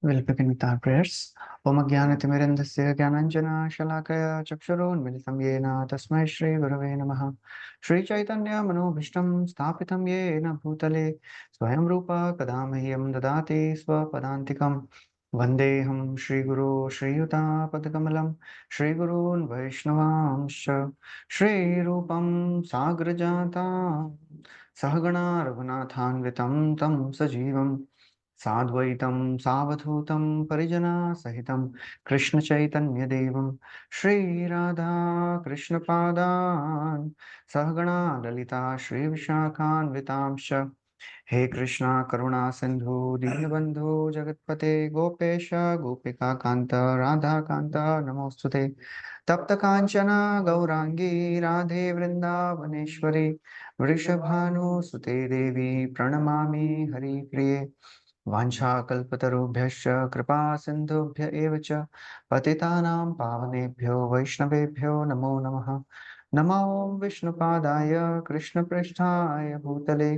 We'll begin with our prayers. Om Jnanatimidandasya Jnananjana Shalakaya Chakshurunmilitam Yena Tasmai Shri Gurave Namaha. Shri Chaitanya Manobhishtam Sthapitam Yena Bhutale Swayam Rupa Kadamahyam Dadati Swapadantikam Vandeham Shri Guru Shri Yuta Padakamalam Shri Gurun Vaishnavamsha Shri Rupam Sagrajata Sahagana Raghunathanvitam Tam Sajivam साद्वैतं सावधूतं परिजनसहितं कृष्णचैतन्यदेवं Shri Radha कृष्णपादान् सहगणा Lalita श्रीविशाखान्वितांश्च हे कृष्णा करुणा सिन्धु दीनबन्धु जगत्पते गोपेश गोपिकान्त राधाकान्त नमोऽस्तुते तप्त काञ्चन गौराङ्गी राधे वृन्दावनेश्वरी वृषभानुसुते देवी प्रणमामि हरिप्रिये वाञ्छाकल्पतरुभ्यश्च कृपा सिन्धुभ्य एव च पतितानां पावनेभ्यो वैष्णवेभ्यो नमो नमः। नमो विष्णुपादाय कृष्णपृष्ठाय भूतले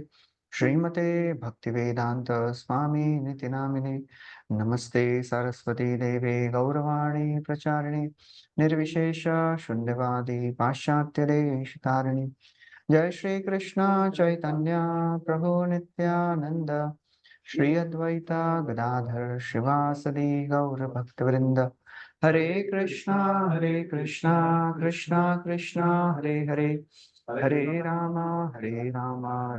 श्रीमते भक्तिवेदान्त स्वामी निति नामिने नमस्ते सरस्वती देवे गौरवाणी प्रचारिणे निर्विशेष शून्यवादी पाश्चात्य देशतारिणे जय श्री कृष्ण चैतन्य प्रभु नित्यानंद श्री अद्वैता गदाधर शिवासदि गौर भक्तवृंद हरे Krishna Krishna Krishna Hare Hare Hare Ram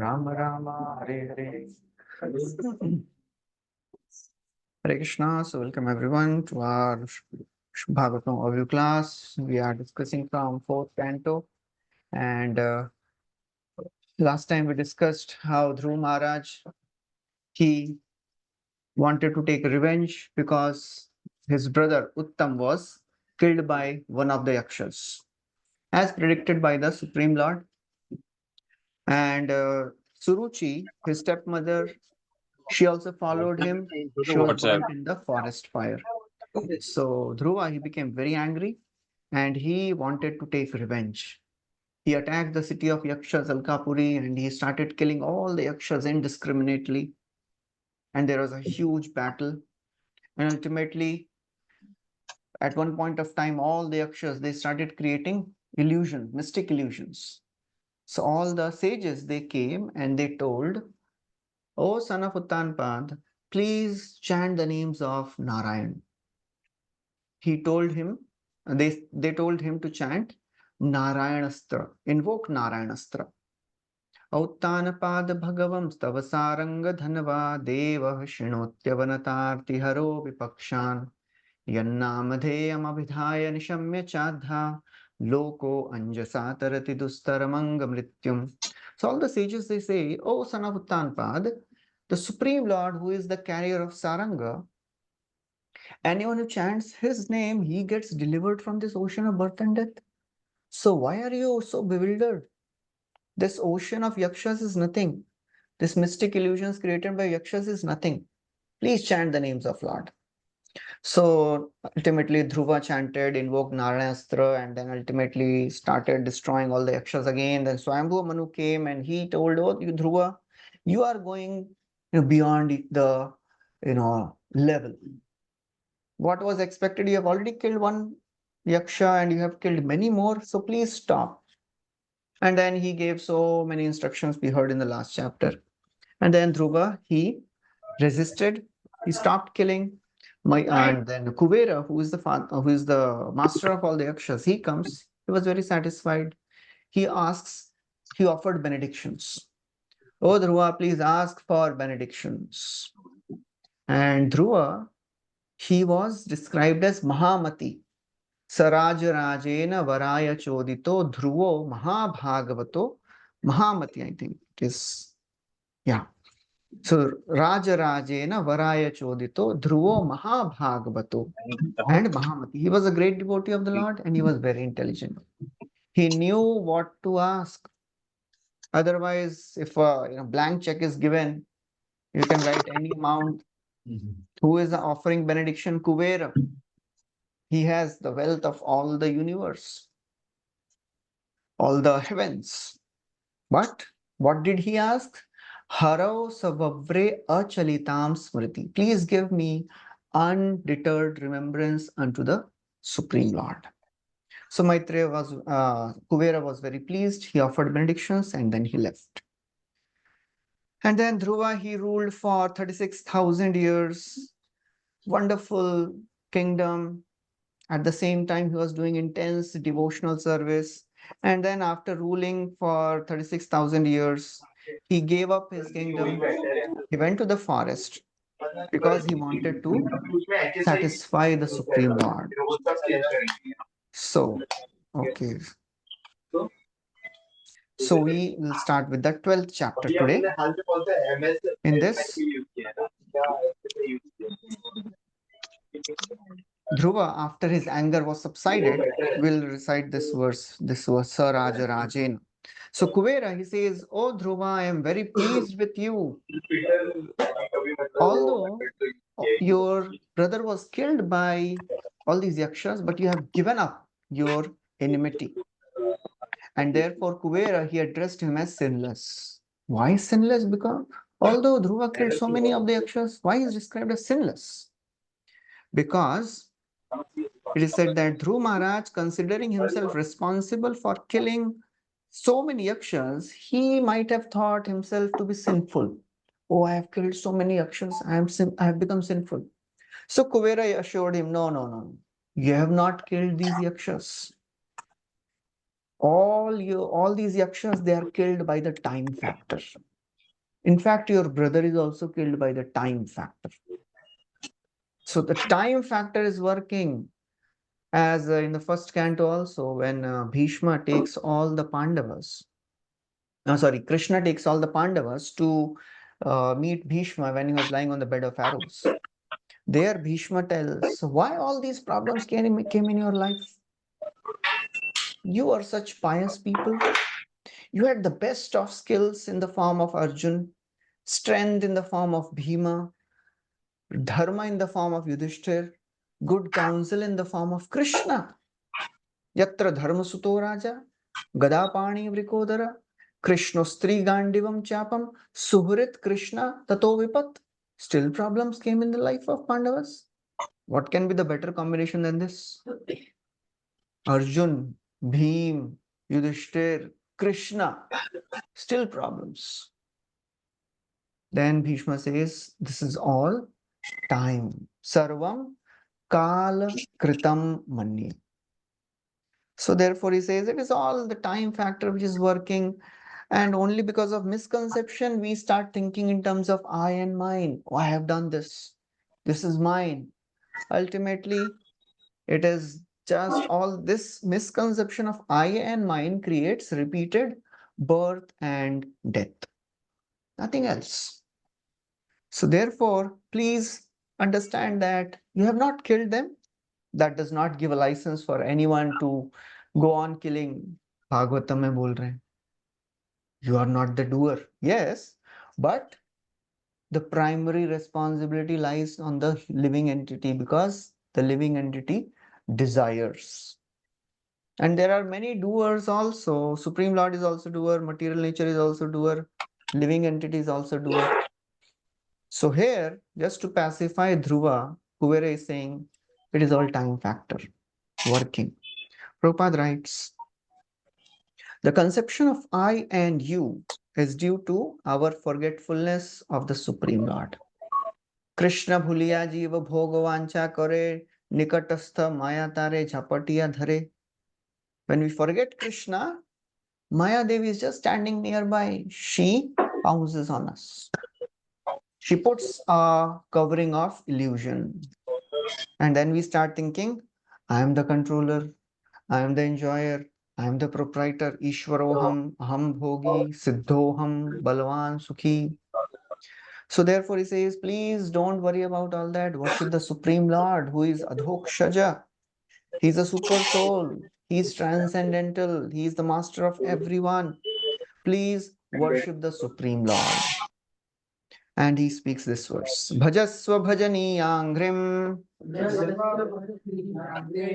Ram Ram Hare Hare Hare Krishna. So welcome everyone to our Bhagavatam overview class. We are discussing from fourth canto, and last time we discussed how Dhruv Maharaj, he wanted to take revenge because his brother Uttam was killed by one of the Yakshas, as predicted by the Supreme Lord. And Suruchi, his stepmother, she also followed him. She was burnt in the forest fire. So Dhruva, he became very angry and he wanted to take revenge. He attacked the city of Yakshas, Alkapuri, and he started killing all the Yakshas indiscriminately. And there was a huge battle. And ultimately, at one point of time, all the Yakshas, they started creating illusions, mystic illusions. So all the sages, they came and they told, "O son of Uttanpad, please chant the names of Narayan." He told him, they told him to chant Narayanastra, invoke Narayanastra. औत्तानपाद भगवं स्तव Sarang धनवा देवः शृणोत्यवनतार्तिहरो विपक्षान् यन्नामधेयमभिधाय निशम्य चाद्धा loko anjasa tarati dustaramanga mrityum. So all the sages, they say, "O son of Uttanpad, the supreme lord who is the carrier of saranga, anyone who chants his name, he gets delivered from this ocean of birth and death. So why are you so bewildered? This ocean of yakshas is nothing. This mystic illusions created by yakshas is nothing. Please chant the names of Lord." So ultimately, Dhruva chanted, invoked Narayanastra, and then ultimately started destroying all the yakshas again. Then Swayambhu Manu came and he told, "Oh, you Dhruva, you are going beyond the level. What was expected? You have already killed one yaksha and you have killed many more. So please stop." And then he gave so many instructions we heard in the last chapter. And then Dhruva, he resisted. He stopped killing. And then Kuvera, who is the master of all the yakshas, he comes. He was very satisfied. He asks. He offered benedictions. "Oh Dhruva, please ask for benedictions." And Dhruva, he was described as Mahamati. Sarajrajena Varaya Chodito Dhruvo Mahabhagavato Mahamati, I think it is. Yeah. So Rajarajena Varaya Chodito Dhruvo Mahabhagavato and Mahamati. He was a great devotee of the Lord and he was very intelligent. He knew what to ask. Otherwise, if a blank check is given, you can write any amount. Who is offering benediction? Kuvera. He has the wealth of all the universe, all the heavens. But what did he ask? Harau savavre achalitam smriti. Please give me undeterred remembrance unto the Supreme Lord. So Kuvera was very pleased. He offered benedictions and then he left. And then Dhruva, he ruled for 36,000 years. Wonderful kingdom. At the same time, he was doing intense devotional service. And then after ruling for 36,000 years, he gave up his kingdom. He went to the forest because he wanted to satisfy the Supreme Lord. So, okay. So we will start with the 12th chapter today. In this, Dhruva, after his anger was subsided, will recite this verse, Saraja Rajena. So Kuvera, he says, "Oh Dhruva, I am very pleased with you. Although your brother was killed by all these yakshas, but you have given up your enmity." And therefore Kuvera, he addressed him as sinless. Why sinless? Because although Dhruva killed so many of the yakshas, why is described as sinless? Because it is said that Dhruv Maharaj, considering himself responsible for killing so many yakshas, he might have thought himself to be sinful. Oh, I have killed so many yakshas, I have become sinful. So Kuvera assured him, no. You have not killed these yakshas. All these yakshas, they are killed by the time factor. In fact, your brother is also killed by the time factor. So the time factor is working. As in the first canto also, when Bhishma takes all the Pandavas, Krishna takes all the Pandavas to meet Bhishma when he was lying on the bed of arrows. There Bhishma tells, why all these problems came in your life? You are such pious people. You had the best of skills in the form of Arjun, strength in the form of Bhima, dharma in the form of Yudhishthir, good counsel in the form of Krishna. Yatra dharma suto raja, gadapani vrikodara, Krishna stri gandivam chapam, suhrit Krishna tato vipat. Still problems came in the life of Pandavas. What can be the better combination than this? Arjun, Bhim, Yudhishthir, Krishna, still problems. Then Bhishma says, this is all time. Sarvam kala kritam manye. So therefore he says it is all the time factor which is working, and only because of misconception we start thinking in terms of I and mine. Oh, I have done this. This is mine. Ultimately, it is just all this misconception of I and mine creates repeated birth and death. Nothing else. So therefore, please understand that you have not killed them. That does not give a license for anyone to go on killing. Bhagavatam mein bol rahe hain. You are not the doer. Yes, but the primary responsibility lies on the living entity, because the living entity desires. And there are many doers also. Supreme Lord is also doer, material nature is also doer, living entity is also doer. So here, just to pacify Dhruva, Kuvera is saying it is all time factor working. Prabhupada writes, the conception of I and you is due to our forgetfulness of the Supreme Lord. Krishna bhuliya jiva bhogovancha kare nikatastha maya tare jhapatiya dhare. When we forget Krishna, Maya Devi is just standing nearby. She pounces on us. She puts a covering of illusion. And then we start thinking, I am the controller, I am the enjoyer, I am the proprietor, Ishwaroham, Aham Bhogi, Siddhoham, Balwan, Sukhi. So therefore he says, please don't worry about all that. Worship the Supreme Lord who is Adhokshaja. He is a super soul. He is transcendental. He is the master of everyone. Please worship the Supreme Lord. And he speaks this verse. Bhajasva bhajaniyangrim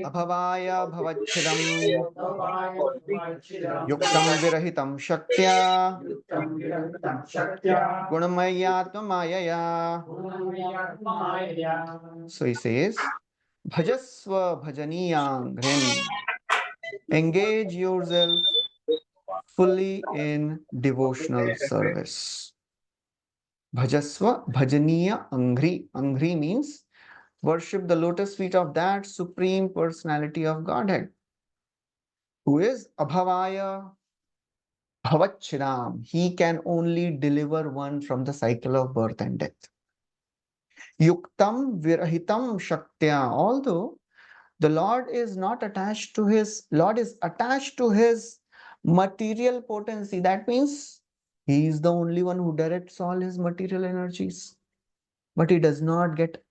abhavaya bhavachidam yuktam virahitam shaktya gunamayatma mayaya. So he says, Bhajasva bhajaniyangrim. Engage yourself fully in devotional service. Bhajasva bhajaniya angri. Angri means worship the lotus feet of that Supreme Personality of Godhead, who is Abhavaya Bhavachidam. He can only deliver one from the cycle of birth and death. Yuktam virahitam shaktya. Although the Lord is not attached to his, Lord is attached to his material potency. That means he is the only one who directs all his material energies. But he does not get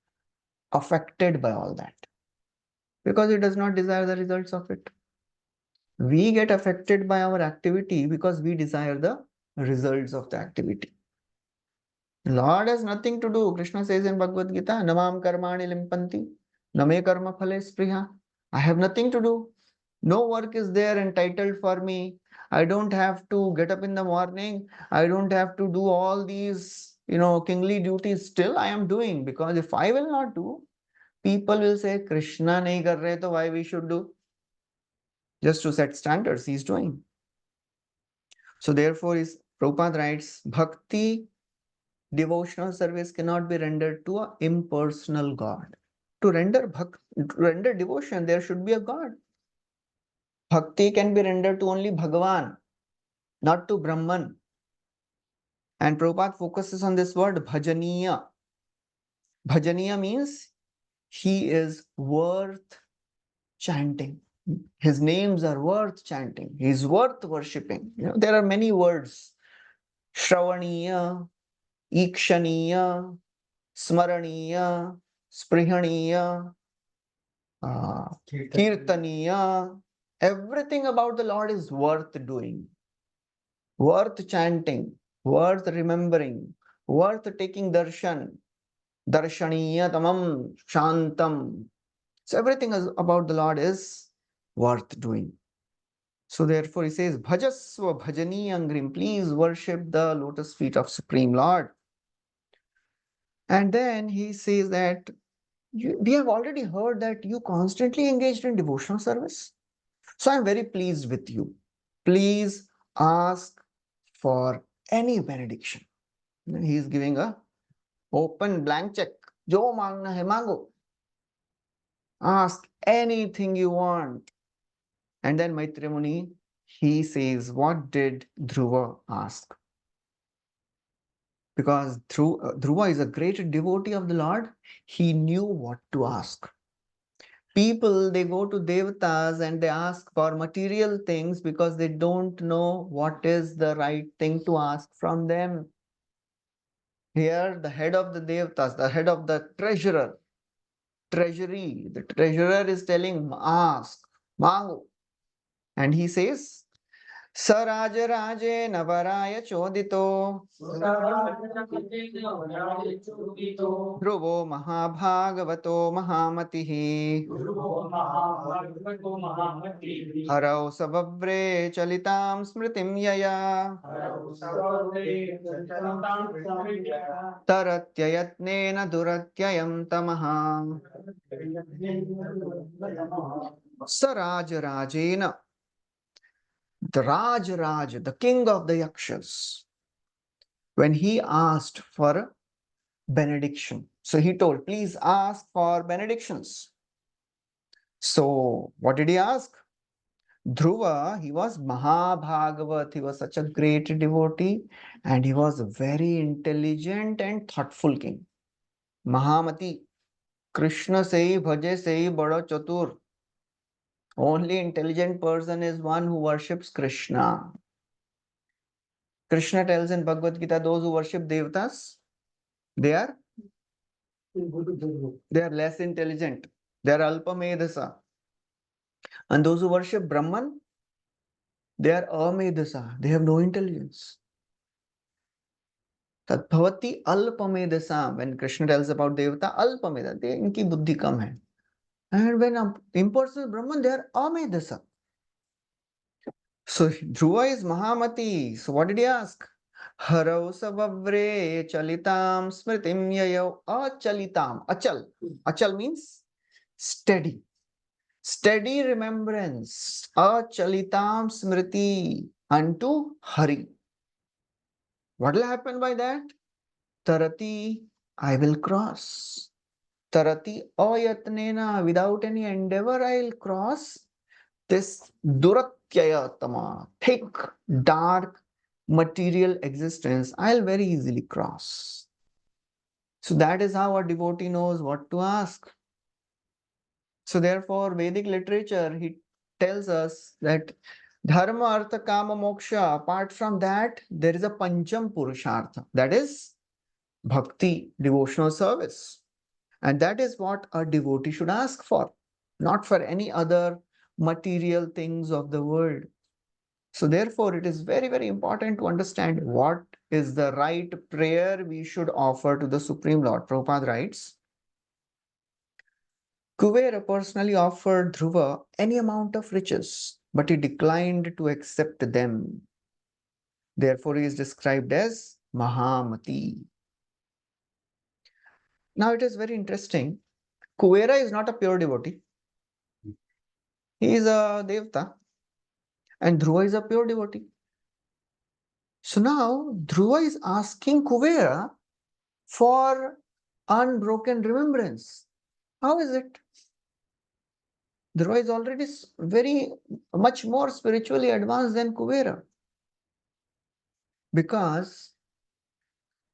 affected by all that because he does not desire the results of it. We get affected by our activity because we desire the results of the activity. Lord has nothing to do. Krishna says in Bhagavad Gita, Namam karmani limpanti, name karma phale spriha. I have nothing to do. No work is there entitled for me. I don't have to get up in the morning. I don't have to do all these, kingly duties. Still, I am doing, because if I will not do, people will say, Krishna nahi kar rahe, to why we should do? Just to set standards, he is doing. So therefore, Prabhupada writes, Bhakti, devotional service cannot be rendered to an impersonal God. To render devotion, there should be a God. Bhakti can be rendered to only Bhagavan, not to Brahman. And Prabhupada focuses on this word bhajaniya. Bhajaniya means he is worth chanting. His names are worth chanting. He is worth worshipping. There are many words. Shravaniya, Ikshaniya, Smaraniya, Sprihaniya, Kirtaniya. Everything about the Lord is worth doing, worth chanting, worth remembering, worth taking darshan. Darshaniya tamam shantam. So everything about the Lord is worth doing. So therefore he says, Bhajasva bhajani angrim. Please worship the lotus feet of Supreme Lord. And then he says that we have already heard that you constantly engaged in devotional service. So I'm very pleased with you. Please ask for any benediction. He is giving a open blank check. Jo mangna hai mango. Ask anything you want. And then Maitreya Muni, he says, what did Dhruva ask? Because Dhruva is a great devotee of the Lord, he knew what to ask. People, they go to devatas and they ask for material things because they don't know what is the right thing to ask from them. Here, the head of the devatas, the head of the treasury, the treasurer is telling, ask, mango. And he says, Saraj Raje Navaraya Chodito Dhruvo Mahabhagavato Mahamatihi Harau Sabavre Chalitam Smritim Yaya Taratyayatnena Duratyayam Tamaha Saraj Rajena. The Raj, the king of the Yakshas, when he asked for benediction. So he told, please ask for benedictions. So what did he ask? Dhruva, he was Mahabhagavat. He was such a great devotee and he was a very intelligent and thoughtful king. Mahamati, Krishna sei bhaje sei bada chatur. Only intelligent person is one who worships Krishna. Krishna tells in Bhagavad Gita, those who worship devatas, they are less intelligent. They are alpamedasa. And those who worship Brahman, they are amedasa. They have no intelligence. Tat bhavati alpamedasam. When Krishna tells about devata, alpameda, they inki buddhi kam hai. And when impersonal Brahman, they are amedasa. So Dhruva is Mahamati. So what did he ask? Harau savavre chalitam smritim yayav achalitam. Achal. Achal means steady. Steady remembrance. Achalitam smriti unto Hari. What will happen by that? Tarati, I will cross. Tarati ayatnena, without any endeavor, I'll cross this duratyayatama, thick, dark, material existence. I'll very easily cross. So that is how a devotee knows what to ask. So therefore, Vedic literature, he tells us that dharma, artha, kama, moksha. Apart from that, there is a pancham purushartha. That is bhakti, devotional service. And that is what a devotee should ask for, not for any other material things of the world. So therefore, it is very, very important to understand what is the right prayer we should offer to the Supreme Lord. Prabhupada writes, Kuvera personally offered Dhruva any amount of riches, but he declined to accept them. Therefore, he is described as Mahamati. Now, it is very interesting. Kuvera is not a pure devotee. He is a Devta. And Dhruva is a pure devotee. So now Dhruva is asking Kuvera for unbroken remembrance. How is it? Dhruva is already very much more spiritually advanced than Kuvera. Because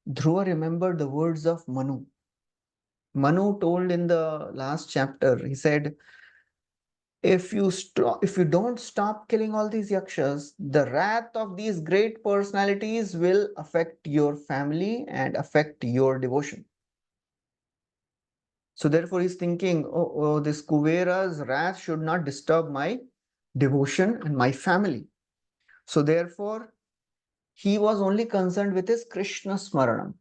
Dhruva remembered the words of Manu. Manu told in the last chapter, he said, if you don't stop killing all these yakshas, the wrath of these great personalities will affect your family and affect your devotion. So therefore he's thinking, oh, this Kuvera's wrath should not disturb my devotion and my family. So therefore he was only concerned with his Krishna Smaranam.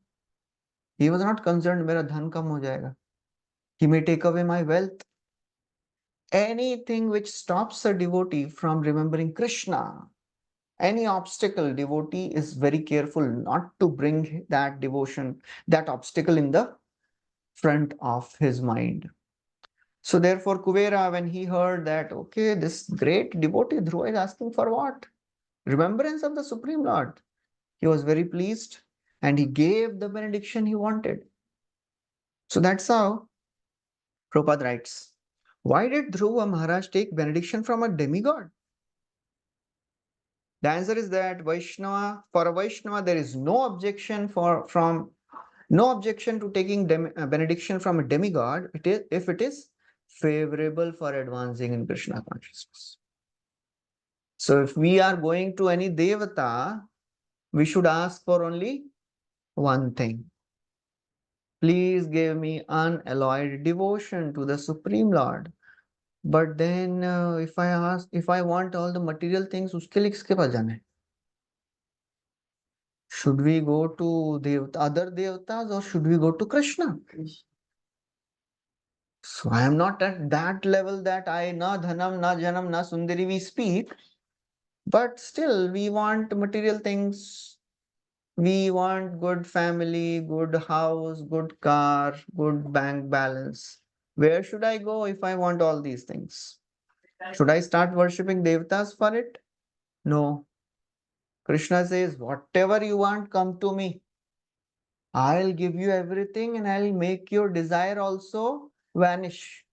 He was not concerned, mera dhan kam ho jayega. He may take away my wealth. Anything which stops a devotee from remembering Krishna, any obstacle, devotee is very careful not to bring that devotion, that obstacle in the front of his mind. So therefore, Kuvera, when he heard that, okay, this great devotee Dhruva is asking for what? Remembrance of the Supreme Lord. He was very pleased and he gave the benediction he wanted. So that's how Prabhupada writes. Why did Dhruva Maharaj take benediction from a demigod? The answer is that Vaishnava, for a Vaishnava, there is no objection to taking benediction from a demigod if it is favorable for advancing in Krishna consciousness. So if we are going to any devata, we should ask for only one thing. Please give me unalloyed devotion to the Supreme Lord. But then if I want all the material things, uske liye kiske paas jana hai? Should we go to other devatas or should we go to Krishna? So I am not at that level that I na dhanam, na janam, na sundari we speak, but still we want material things. We want good family, good house, good car, good bank balance. Where should I go if I want all these things? Should I start worshipping devatas for it? No. Krishna says, whatever you want, come to me. I'll give you everything and I'll make your desire also vanish.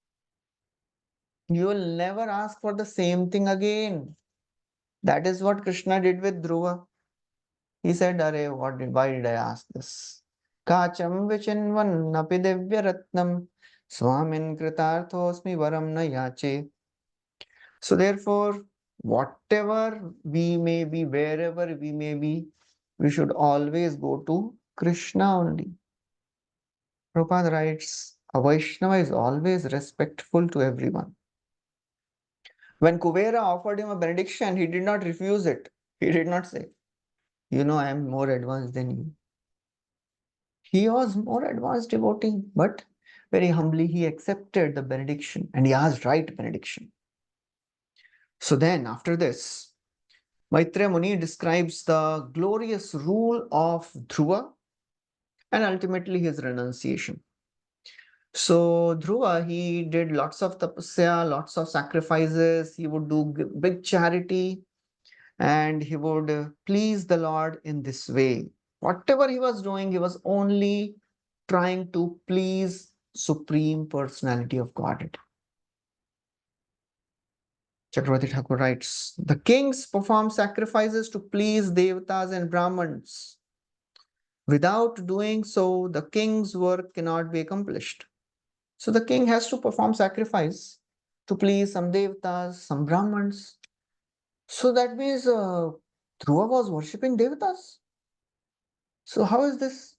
You will never ask for the same thing again. That is what Krishna did with Dhruva. He said, why did I ask this? Kacham vichinvan napi devya ratnam swamin kritarthosmi varam na yache. So therefore, whatever we may be, wherever we may be, we should always go to Krishna only. Prabhupada writes, a Vaishnava is always respectful to everyone. When Kuvera offered him a benediction, he did not refuse it. He did not say, I am more advanced than you. He was more advanced devotee, but very humbly he accepted the benediction and he asked right benediction. So then after this, Maitreya Muni describes the glorious rule of Dhruva and ultimately his renunciation. So Dhruva, he did lots of tapasya, lots of sacrifices. He would do big charity and he would please the Lord in this way. Whatever he was doing, he was only trying to please Supreme Personality of Godhead. Chakravarti Thakur writes, the kings perform sacrifices to please Devatas and Brahmins. Without doing so, the king's work cannot be accomplished. So the king has to perform sacrifice to please some Devatas, some Brahmins. So that means Dhruva was worshipping Devatas. So how is this?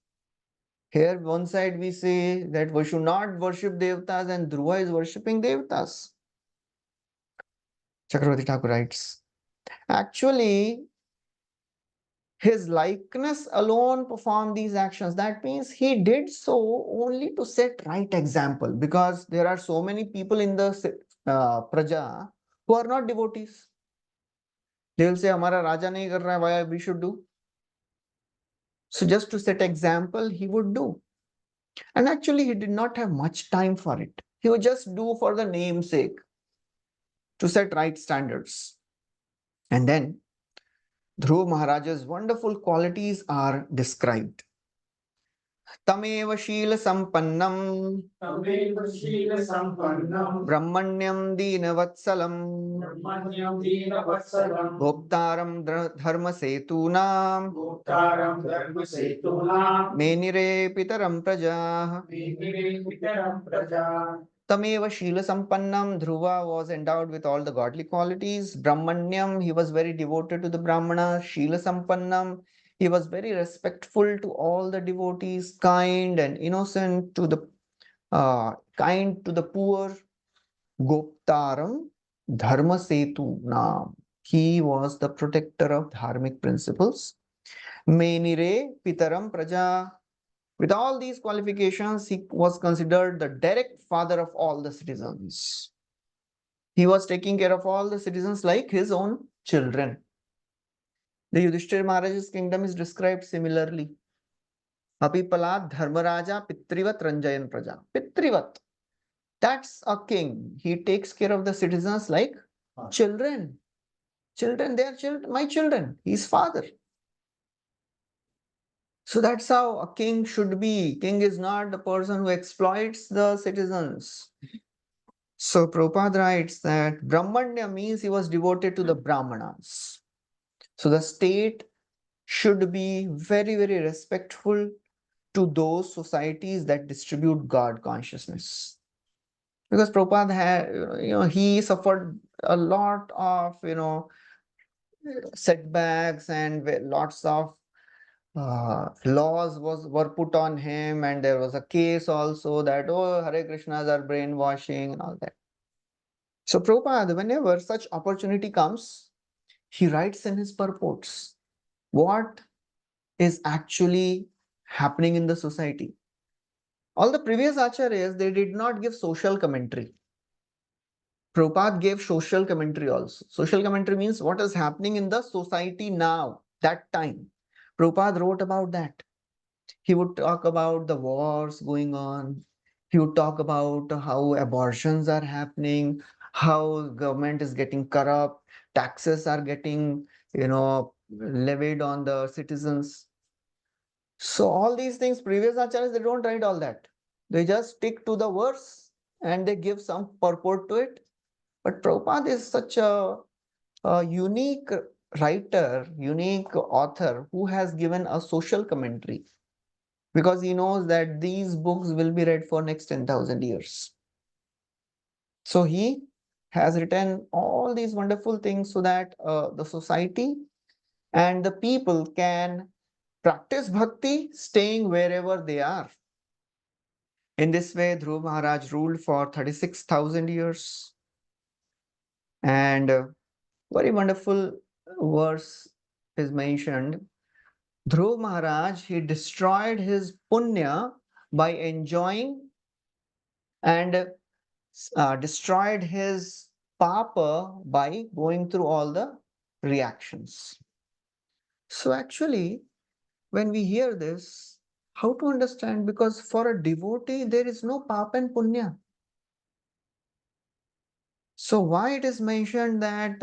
Here, one side we say that we should not worship Devatas and Dhruva is worshipping Devatas. Chakravarti Thakur writes, actually, his likeness alone performed these actions. That means he did so only to set right example, because there are so many people in the praja who are not devotees. They will say, Hamara Raja nahi kar raha hai, why we should do? So just to set example, he would do. And actually, he did not have much time for it. He would just do for the namesake to set right standards. And then Dhruv Maharaja's wonderful qualities are described. तमेव शील संपन्नम ब्रह्मण्यम दीनवत्सलम गोप्तारम धर्म सेतूनाम मेनिरे पितरम प्रजा Tameva Shila Sampannam, Dhruva was endowed with all the godly qualities. Brahmanyam, he was very devoted to the Brahmana. Shila Sampannam, he was very respectful to all the devotees, kind and innocent to the kind to the poor. Goptaram Dharma Setu Nam. He was the protector of dharmic principles. Menire Pitaram Praja. With all these qualifications, he was considered the direct father of all the citizens. He was taking care of all the citizens like his own children. The Yudhishthira Maharaj's kingdom is described similarly. Apipalat Dharmaraja Pitrivat Ranjayan Praja. Pitrivat. That's a king. He takes care of the citizens like children. Children, they are children, my children. He's father. So that's how a king should be. King is not the person who exploits the citizens. So Prabhupada writes that Brahmanya means he was devoted to the Brahmanas. So the state should be very, very respectful to those societies that distribute God consciousness. Because Prabhupada had, he suffered a lot of, setbacks and lots of laws were put on him, and there was a case also that, oh, Hare Krishnas are brainwashing and all that. So Prabhupada, whenever such opportunity comes, he writes in his purports what is actually happening in the society. All the previous acharyas, they did not give social commentary. Prabhupada gave social commentary also. Social commentary means what is happening in the society now, that time. Prabhupada wrote about that. He would talk about the wars going on. He would talk about how abortions are happening, how government is getting corrupt, taxes are getting, levied on the citizens. So all these things, previous acharyas, they don't write all that. They just stick to the verse and they give some purport to it. But Prabhupada is such a unique writer, unique author who has given a social commentary, because he knows that these books will be read for next 10,000 years. So he has written all these wonderful things so that the society and the people can practice bhakti staying wherever they are. In this way, Dhruv Maharaj ruled for 36,000 years. And very wonderful verse is mentioned Dhruv Maharaj, he destroyed his punya by enjoying and destroyed his papa by going through all the reactions. So actually, when we hear this, how to understand? Because for a devotee, there is no papa and punya. So why it is mentioned that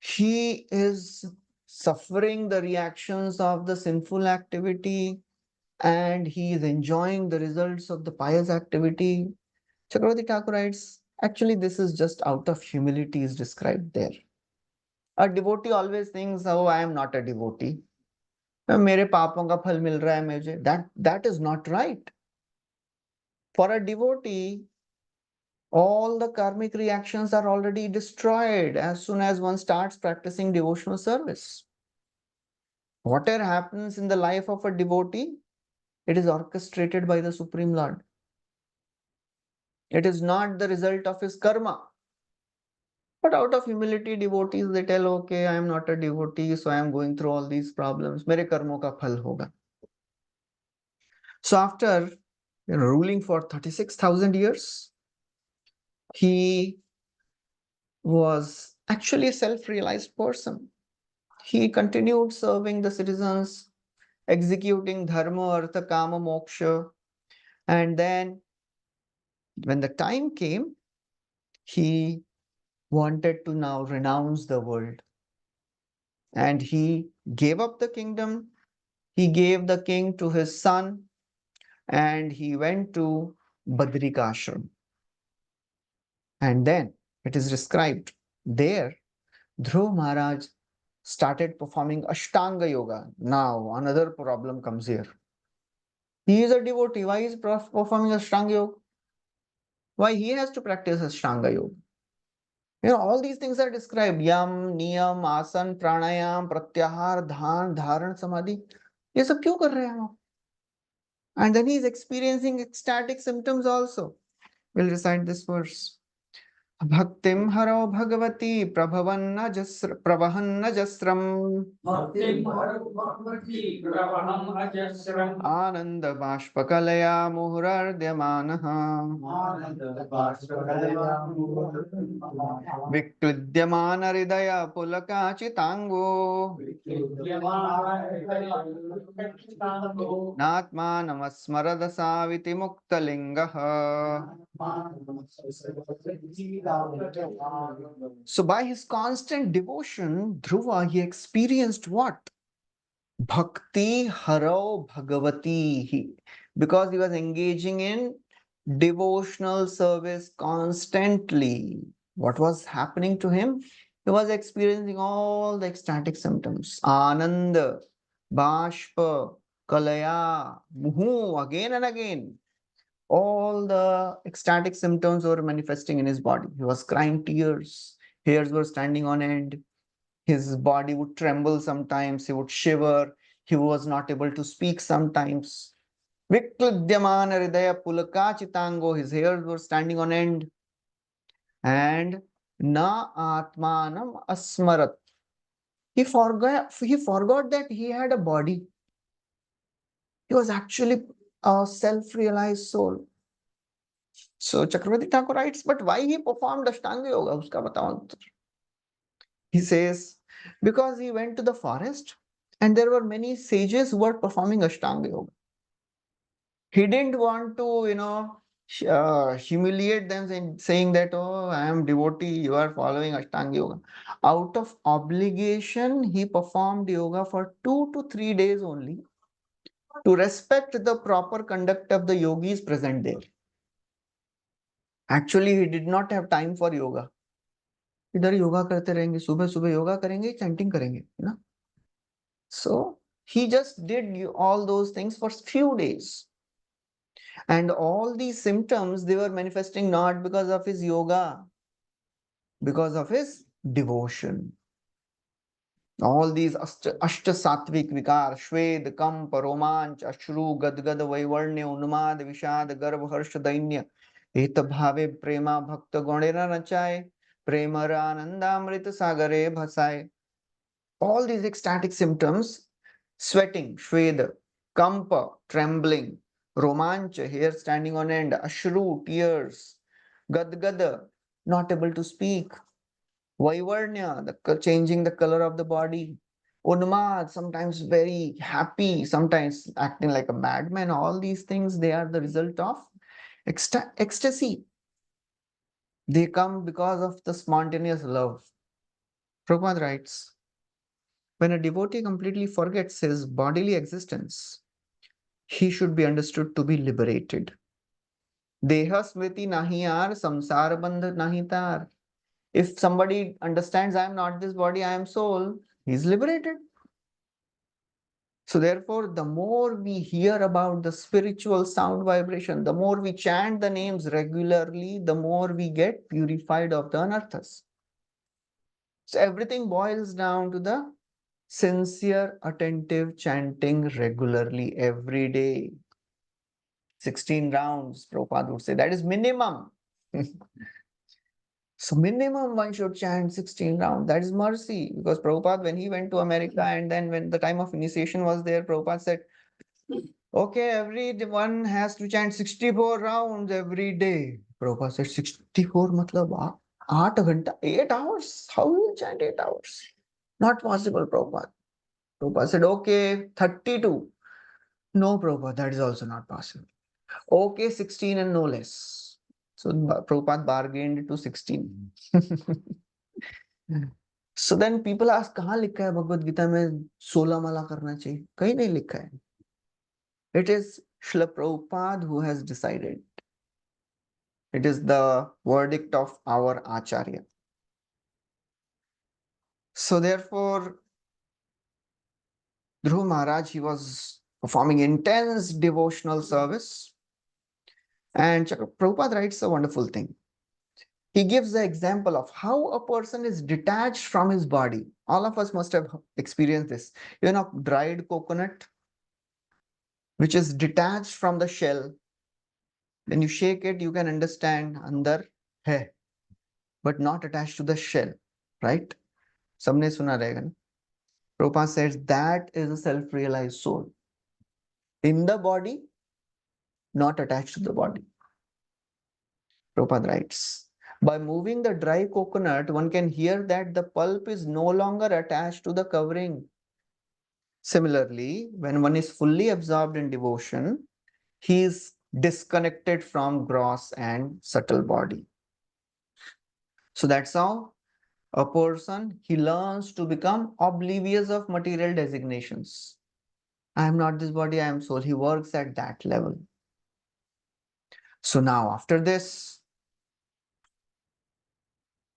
he is suffering the reactions of the sinful activity and he is enjoying the results of the pious activity? Chakravarti Thakur writes, actually, this is just out of humility is described there. A devotee always thinks, oh, I am not a devotee. मेरे पापों का फल मिल रहा है मुझे. That is not right. For a devotee, all the karmic reactions are already destroyed as soon as one starts practicing devotional service. Whatever happens in the life of a devotee, it is orchestrated by the Supreme Lord. It is not the result of his karma. But out of humility, devotees, they tell, okay, I am not a devotee, so I am going through all these problems. मेरे कर्मों का फल होगा. So after ruling for 36,000 years, he was actually a self-realized person. He continued serving the citizens, executing dharma, artha, kama, moksha. And then when the time came, he wanted to now renounce the world. And he gave up the kingdom. He gave the king to his son and he went to Badrikashram. And then it is described there, Dhruv Maharaj started performing Ashtanga Yoga. Now, another problem comes here. He is a devotee. Why is performing Ashtanga Yoga? Why he has to practice Ashtanga Yoga? All these things are described. Yam, Niyam, Asan, Pranayam, Pratyahar, Dhan, Dharan, Samadhi. ये सब क्यों कर रहे हैं हम? And then he is experiencing ecstatic symptoms also. We'll recite this verse. Bhaktim haro bhagavati prabhavanna jasram ananda bashpakalaya muhurardhyamanaha viktudyamana hridaya pulakachitango natma namasmaradasaviti muktalingaha. So by his constant devotion, Dhruva, he experienced what? Bhakti haro bhagavati. Because he was engaging in devotional service constantly. What was happening to him? He was experiencing all the ecstatic symptoms. Ananda, Bashpa, Kalaya, Muhu, again and again. All the ecstatic symptoms were manifesting in his body. He was crying tears, hairs were standing on end, his body would tremble sometimes, he would shiver, he was not able to speak sometimes. Vikludyamana hridaya pulakachitango, his hairs were standing on end. And na atmanam asmarat. He forgot that he had a body. He was actually a self-realized soul. So Chakravarti Thakur writes, but why he performed Ashtanga Yoga? Uska batao. He says, because he went to the forest and there were many sages who were performing Ashtanga Yoga. He didn't want to, humiliate them and saying that, oh, I am devotee, you are following Ashtanga Yoga. Out of obligation, he performed yoga for 2 to 3 days only to respect the proper conduct of the yogis present there. Actually, he did not have time for yoga. इधर योगा करते रहेंगे, सुबह सुबह योगा करेंगे, chanting करेंगे, ना? So he just did all those things for few days. And all these symptoms, they were manifesting not because of his yoga, because of his devotion. All these ashta sattvic vikar, shved, kamp, romanch, ashru, gadgad, vaivarnya, unmad, vishad, garv, harsh, dainya, eta bhave, prema, bhakta, gonera, nachay, premara, anandamrita, sagare, bhasay. All these ecstatic symptoms, Sweating, Shveda. Kampa, trembling. Romancha, hair standing on end. Ashru, tears. Gadgada, not able to speak. Vaivarnya, changing the color of the body. Unmad, sometimes very happy, sometimes acting like a madman. All these things, they are the result of ecstasy. They come because of the spontaneous love. Prabhupada writes, when a devotee completely forgets his bodily existence, he should be understood to be liberated. Deha smriti nahi aar, samsara bandh nahi tar. If somebody understands I am not this body, I am soul, he is liberated. So therefore, the more we hear about the spiritual sound vibration, the more we chant the names regularly, the more we get purified of the anarthas. So everything boils down to the sincere, attentive chanting regularly every day. 16 rounds, Prabhupada would say. That is minimum. So minimum one should chant 16 rounds. That is mercy. Because Prabhupada, when he went to America and then when the time of initiation was there, Prabhupada said, okay, everyone has to chant 64 rounds every day. Prabhupada said, 64 matlab 8 ghanta, 8 hours? How will you chant 8 hours? Not possible, Prabhupada. Prabhupada said, okay, 32. No, Prabhupada, that is also not possible. Okay, 16 and no less. So Prabhupada bargained to 16. So then people ask, कहाँ लिखा है भगवद गीता में 16 माला करना चाहिए? कहीं नहीं लिखा है. It is Srila Prabhupada who has decided. It is the verdict of our Acharya. So therefore, Dhruv Maharaj, he was performing intense devotional service. And Prabhupada writes a wonderful thing. He gives the example of how a person is detached from his body. All of us must have experienced this. You know, dried coconut, which is detached from the shell. When you shake it, you can understand andar hai, but not attached to the shell, right? Sabne suna rahega na? Prabhupada says that is a self-realized soul. In the body, not attached to the body. Prabhupada writes, by moving the dry coconut, one can hear that the pulp is no longer attached to the covering. Similarly, when one is fully absorbed in devotion, he is disconnected from gross and subtle body. So that's how a person, he learns to become oblivious of material designations. I am not this body, I am soul. He works at that level. So now after this,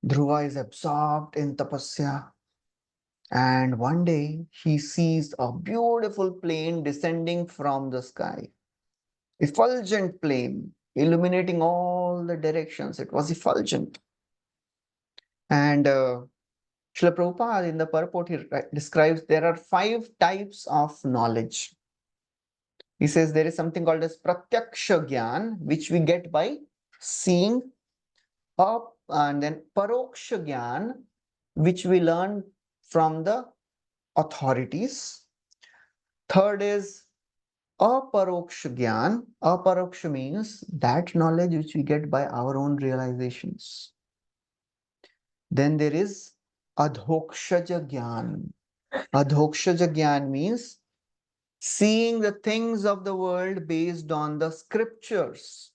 Dhruva is absorbed in tapasya. And one day he sees a beautiful plane descending from the sky. Effulgent plane, illuminating all the directions. It was effulgent. And Srila Prabhupada in the purport, he describes there are 5 types of knowledge. He says there is something called as pratyaksha gyan, which we get by seeing, up, and then paroksha gyan, which we learn from the authorities. Third is aparoksha gyan. Aparoksha means that knowledge which we get by our own realizations. Then there is adhokshaja gyan. Adhokshaja gyan means seeing the things of the world based on the scriptures.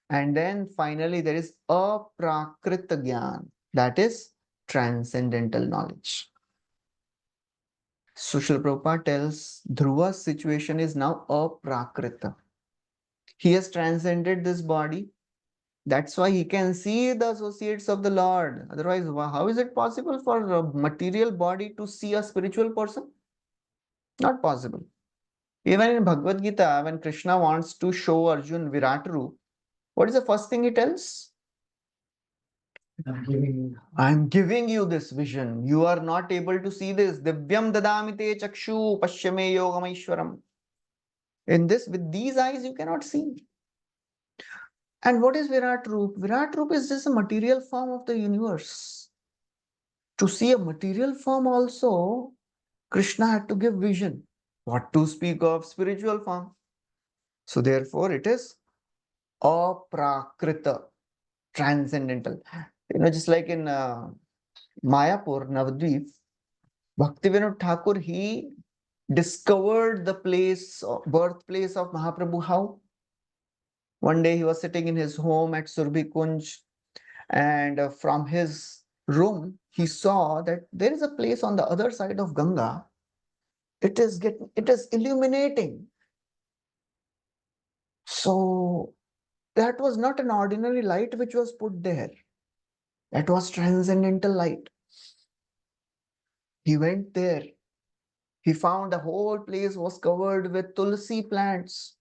And then finally there is aprakrita gyan, that is transcendental knowledge. So Srila Prabhupada tells Dhruva's situation is now aprakrita. He has transcended this body. That's why he can see the associates of the Lord. Otherwise, how is it possible for a material body to see a spiritual person? Not possible. Even in Bhagavad Gita, when Krishna wants to show Arjun Virat Roop, what is the first thing he tells? I'm giving you this vision. You are not able to see this. Divyam dadamite chakshu pashyame yogameshwaram. In this, with these eyes, you cannot see. And what is Virat Roop? Virat Roop is just a material form of the universe. To see a material form also, Krishna had to give vision. What to speak of spiritual form? So therefore it is aprakrita, transcendental. Just like in Mayapur, Navadvip, Bhaktivinoda Thakur, he discovered the birthplace of Mahaprabhu. How? One day he was sitting in his home at Surbhi Kunj, and from his room, he saw that there is a place on the other side of Ganga. It is illuminating. So that was not an ordinary light which was put there. That was transcendental light. He went there. He found the whole place was covered with tulsi plants.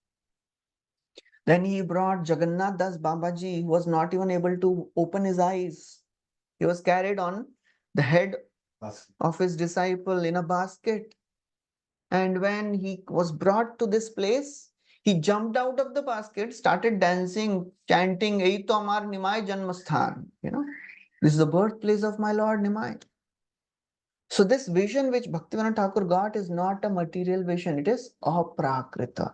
Then he brought Jagannath Das Babaji, who was not even able to open his eyes. He was carried on the head of his disciple in a basket. And when he was brought to this place, he jumped out of the basket, started dancing, chanting, Ei to amar Nimai Janmasthan. This is the birthplace of my Lord Nimai. So this vision which Bhaktivinoda Thakur got is not a material vision, it is aprakrita.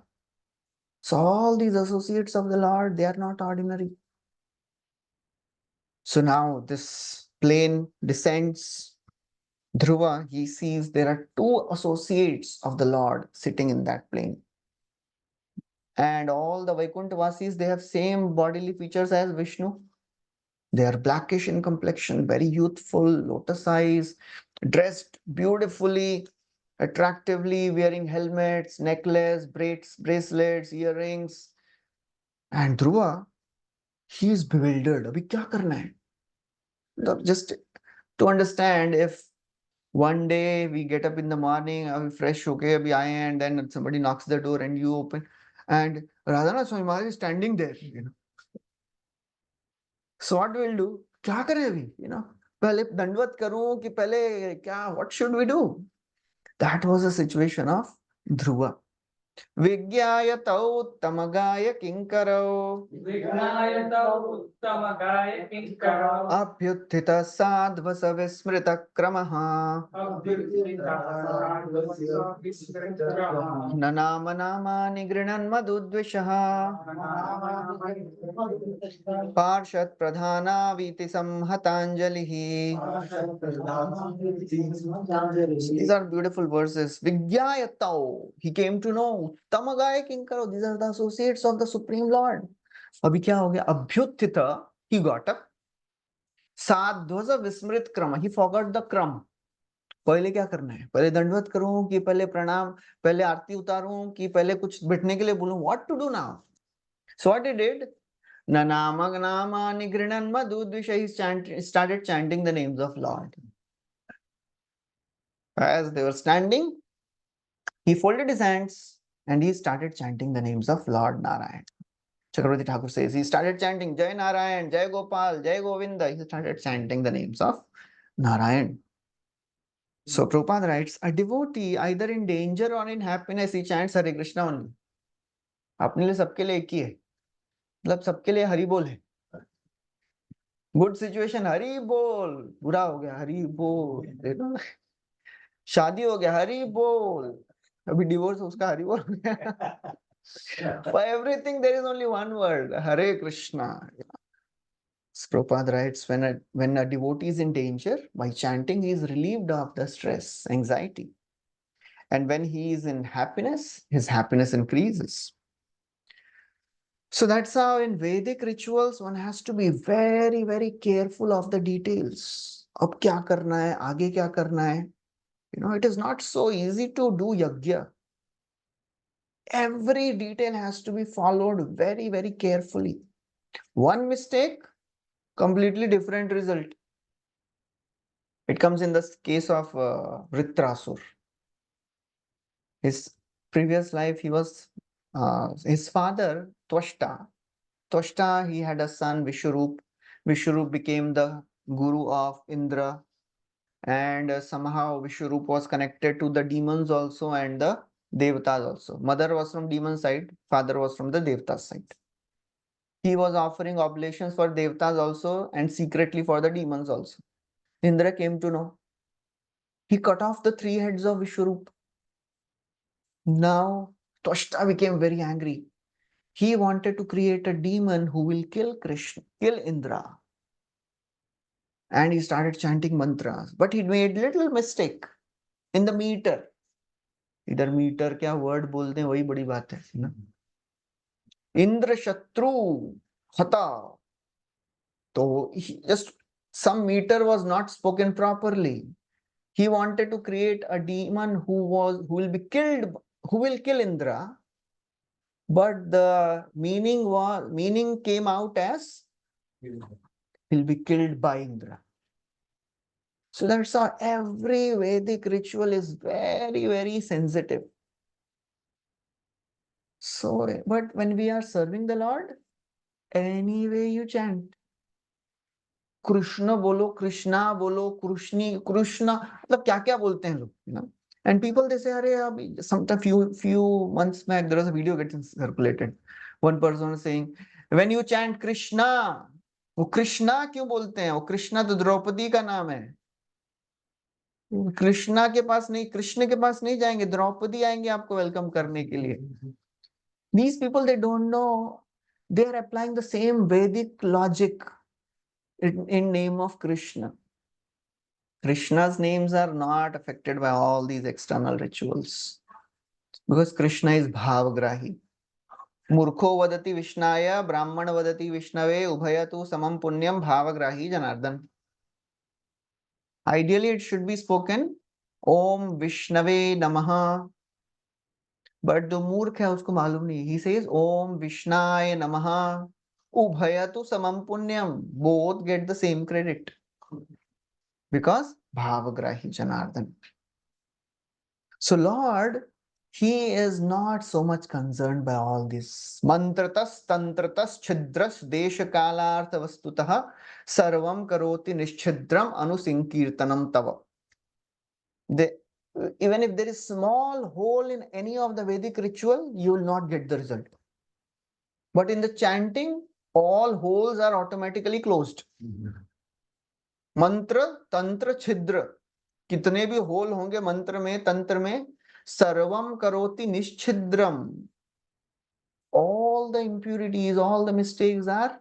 So all these associates of the Lord, they are not ordinary. So now this plane descends. Dhruva, he sees there are two associates of the Lord sitting in that plane. And all the Vaikuntavasis, they have same bodily features as Vishnu. They are blackish in complexion, very youthful, lotus eyes, dressed beautifully, attractively, wearing helmets, necklace, bracelets, earrings. And Dhruva, he is bewildered. Abhi kya karna hai? Just to understand, if one day we get up in the morning, we fresh, okay, abhi aaye, and then somebody knocks the door and you open, and Radhanath Swami Maharaj is standing there, So what we'll do? क्या करें अभी? पहले दंडवत करूं कि पहले क्या? What should we do? That was the situation of Dhruva. विज्ञायतौ उत्तमगाय किङ्करौ अभ्युत्थितः साध्वस विस्मृतक्रमः न नाम नामानि गृह्णन् मधुद्विषः पार्षद प्रधानावीति संहताञ्जलिः. These are beautiful verses. Vigyayatau, he came to know. Uttamagaya kinkaro, these are the associates of the Supreme Lord. Abhi kya ho gaya? Abhyuthita, he got up. Sadhvaza vismrit krama, he forgot the kram. पहले क्या करना है? पहले दंडवत करूं कि पहले प्रणाम, पहले आरती उतारूं कि पहले कुछ बैठने के लिए बोलूं? What to do now? So what he did? Nanamag nama nigrinan madhudvisha, he started chanting the names of Lord. As they were standing, he folded his hands and he started chanting the names of Lord Narayan. Chakravarti Thakur says he started chanting Jai Narayan, Jai Gopal, Jai Govinda. He started chanting the names of Narayan. So Prabhupada writes, a devotee either in danger or in happiness, he chants Hare Krishna only. अपने लिए सबके लिए एक ही है, मतलब सबके लिए हरि बोल है. गुड सिचुएशन हरि बोल, बुरा हो गया हरि बोल, शादी हो गया हरि बोल, अभी डिवोर्स उसका हरि बोल हो गया. For everything there is only one word, Hare Krishna. Prabhupada writes, when a devotee is in danger, by chanting he is relieved of the stress, anxiety. And when he is in happiness, his happiness increases. So that's how in Vedic rituals one has to be very, very careful of the details. Ab kya karna hai, aage kya karna hai. It is not so easy to do yajna. Every detail has to be followed very, very carefully. One mistake, completely different result. It comes in the case of Vritrasur. His previous life, he was his father, Twashta. Twashta, he had a son, Vishwarup. Vishwarup became the guru of Indra. And somehow Vishwarup was connected to the demons also and the Devatas also. Mother was from demon side, father was from the Devatas side. He was offering oblations for Devatas also and secretly for the demons also. Indra came to know. He cut off the 3 heads of Vishwarup. Now, Twashta became very angry. He wanted to create a demon who will kill Krishna, kill Indra. And he started chanting mantras. But he made little mistake in the meter. इधर metre क्या word बोलते हैं वही बड़ी बात है ना. इंद्र शत्रु हता. So just some meter was not spoken properly. He wanted to create a demon who will be killed, who will kill Indra, but the meaning came out as will be killed by Indra. So that's how every Vedic ritual is very, very sensitive. So, but when we are serving the Lord, any way you chant, Krishna बोलो, कृष्णा बोलो, कृष्णी, कृष्णा, मतलब क्या क्या बोलते हैं लोग, you know. And people they say, अरे अभी sometime few months back there was a video getting circulated. One person was saying, when you chant Krishna, वो कृष्णा क्यों बोलते हैं? वो कृष्णा तो द्रौपदी का नाम है. कृष्णा के पास नहीं, कृष्ण के पास नहीं जाएंगे, द्रौपदी आएंगे आपको वेलकम करने के लिए. These people they don't know, they are applying the same Vedic logic in name of Krishna. Krishna's names are not affected by all these external rituals because Krishna is bhavagrahi. Murkho vadati Vishnaya, Brahmana vadati Vishnave, Ubhayatu samam punyam bhavagrahi Janardan. Ideally, it should be spoken Om Vishnave Namaha. But the मूर्ख है उसको मालूम नहीं. He says Om Vishnaya Namaha, Ubhayatu samam punyam. Both get the same credit because bhavagrahi Janardan. So Lord, He is not so much concerned by all this. Mantratas, tantratas, chhidras, desha kalartha vastutah, sarvam karoti nischhidram anusinkirtanam tava. Even if there is small hole in any of the Vedic ritual, you will not get the result. But in the chanting, all holes are automatically closed. Mantra, tantra, chhidra. कितने भी whole होंगे मंत्र में, तंत्र में, सर्वम करोति निश्चिद्रम. All the impurities, all the mistakes are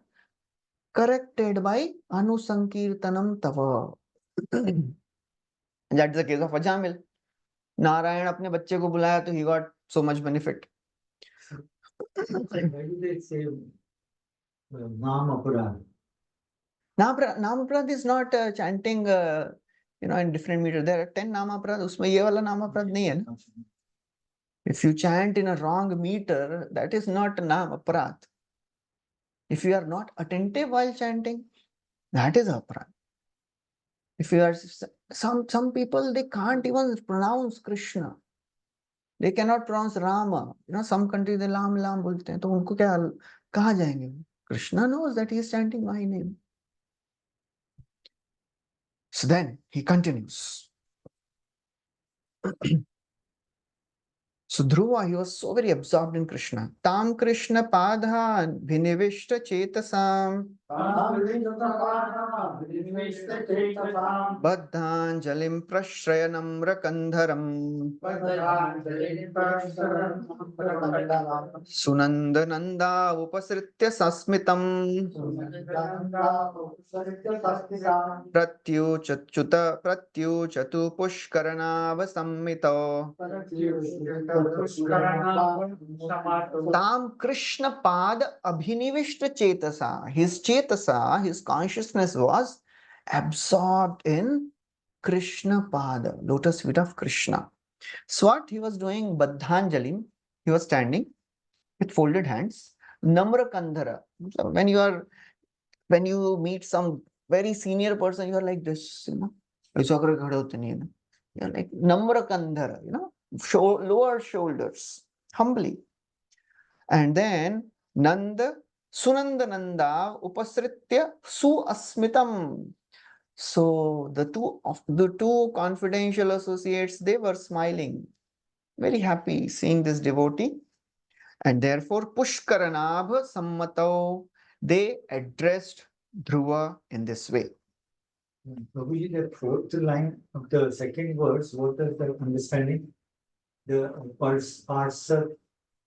corrected by anusankirtanam tava. That's the case of Ajamil. Narayan अपने बच्चे को बुलाया तो he got so much benefit. Why do they say Nam Aparad? Namaprad is not chanting in different meter. There are 10 Namaprad. उसमें ये वाला Namaprad नहीं है ना. If you chant in a wrong meter, that is not Namaprad. If you are not attentive while chanting, that is aparad. If you are some people they can't even pronounce Krishna. They cannot pronounce Rama. Some countries they lam बोलते हैं. तो उनको क्या कहाँ जाएंगे? Krishna knows that he is chanting my name. So then he continues. So Dhruva, he was so very absorbed in Krishna. Tam Krishna padhan vinivishta chetasam Baddhanjalim prashrayanam rakandharam Sunandananda upasritya sasmitam Pratyuchatu pushkaranavasammito Tam Krishna Pad Abhinivishta Chetasa. His Chetasa, his consciousness was absorbed in Krishna Pada, lotus feet of Krishna. So what he was doing, Baddhanjalim, he was standing with folded hands. Namra Kandhara. So when you meet some very senior person, you are like this, You're like Namra Kandhara, lower shoulders, humbly. And then Nanda, Sunandananda, Upasritya, Su Asmitam. So the two confidential associates, they were smiling, very happy seeing this devotee. And therefore, Pushkaranabha Sammato, they addressed Dhruva in this way. Prabhuji, the fourth line of the second verse, what is the understanding? the Parshat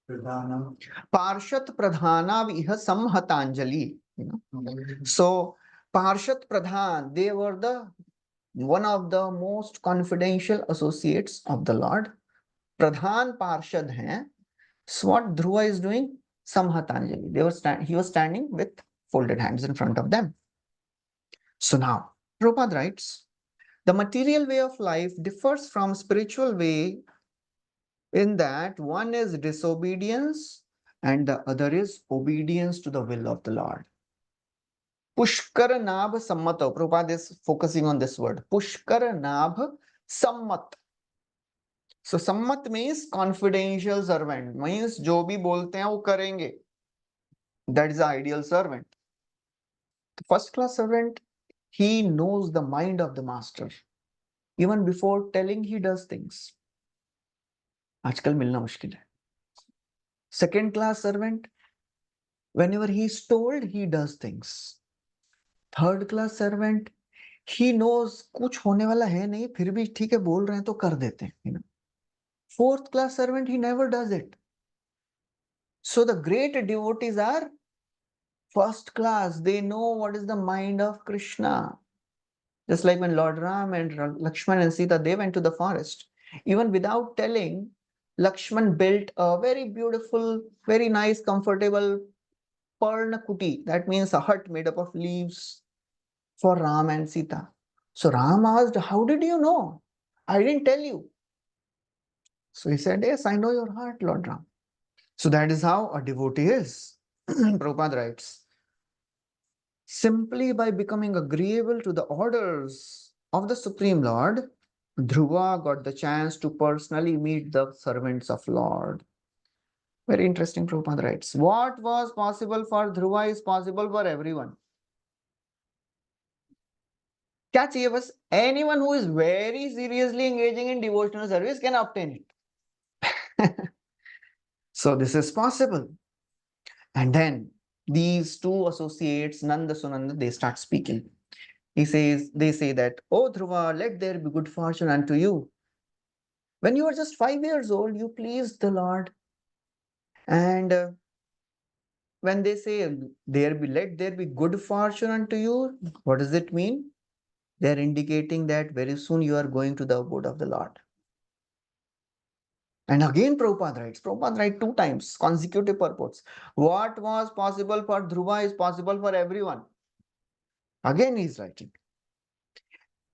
Pradhanam. Parshat Pradhana viha samhatanjali. So Parshat Pradhan, they were the one of the most confidential associates of the Lord. Pradhan Parshad hai. So what Dhruva is doing? Samhatanjali. He was standing with folded hands in front of them. So now, Prabhupada writes, the material way of life differs from spiritual way in that one is disobedience and the other is obedience to the will of the Lord. Pushkar Nabh Sammato. Prabhupada is focusing on this word. Pushkar Nabh Sammat. So Sammat means confidential servant. Means जो भी बोलते हैं वो करेंगे. That is the ideal servant. The first class servant, he knows the mind of the master. Even before telling, he does things. आजकल मिलना मुश्किल है. Second class servant, whenever he is told, he does things. Third class servant, he knows कुछ होने वाला है नहीं, फिर भी ठीक है बोल रहे हैं तो कर देते हैं. Fourth class servant, he never does it. So the great devotees are first class. They know what is the mind of Krishna. Just like when Lord Ram and Lakshman and Sita, they went to the forest. Even without telling, Lakshman built a very beautiful, very nice, comfortable Parnakuti. That means a hut made up of leaves for Ram and Sita. So Ram asked, how did you know? I didn't tell you. So he said, yes, I know your heart, Lord Ram. So that is how a devotee is. Prabhupada writes, simply by becoming agreeable to the orders of the Supreme Lord, Dhruva got the chance to personally meet the servants of Lord. Very interesting, Prabhupada writes. What was possible for Dhruva is possible for everyone. क्या चाहिए बस? Anyone who is very seriously engaging in devotional service can obtain it. So this is possible. And then these two associates, Nanda Sunanda, they start speaking. They say that, oh Dhruva, let there be good fortune unto you. When you were just 5 years old, you pleased the Lord. And when they say, let there be good fortune unto you, what does it mean? They are indicating that very soon you are going to the abode of the Lord. And again, Prabhupada writes 2 times, consecutive purports. What was possible for Dhruva is possible for everyone. Again, he is writing.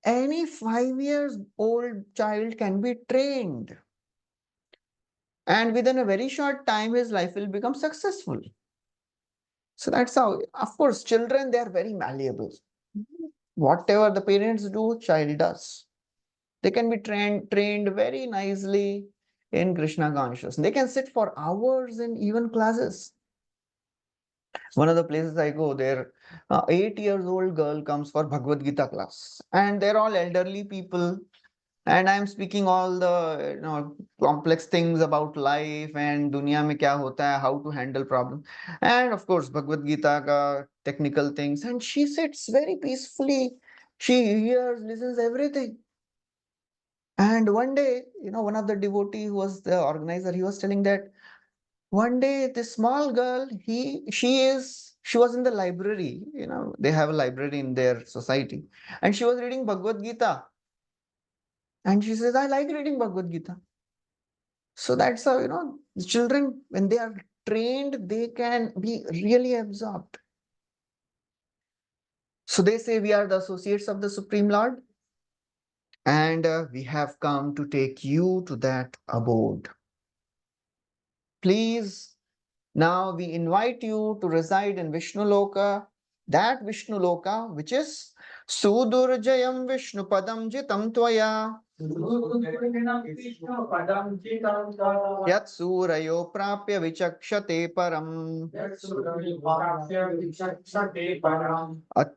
Any 5 years old child can be trained. And within a very short time, his life will become successful. So that's how, of course, children, they are very malleable. Whatever the parents do, child does. They can be trained very nicely in Krishna consciousness. They can sit for hours in even classes. One of the places I go, there, 8 years old girl comes for Bhagavad Gita class, and they're all elderly people. And I'm speaking all the complex things about life and dunya mein kya hota hai, how to handle problems, and of course Bhagavad Gita ka technical things. And she sits very peacefully. She hears, listens everything. And one day, one of the devotee who was the organizer, he was telling that one day this small girl, she was in the library. They have a library in their society, and she was reading Bhagavad Gita. And she says, I like reading Bhagavad Gita. So that's how, the children, when they are trained, they can be really absorbed. So they say we are the associates of the Supreme Lord, and we have come to take you to that abode. Please, now we invite you to reside in Vishnu Loka, that Vishnu Loka, which is Sudurjayam Vishnu Padam Jitam Tvaya. Yat Surayo Prapya Vichakshate Param.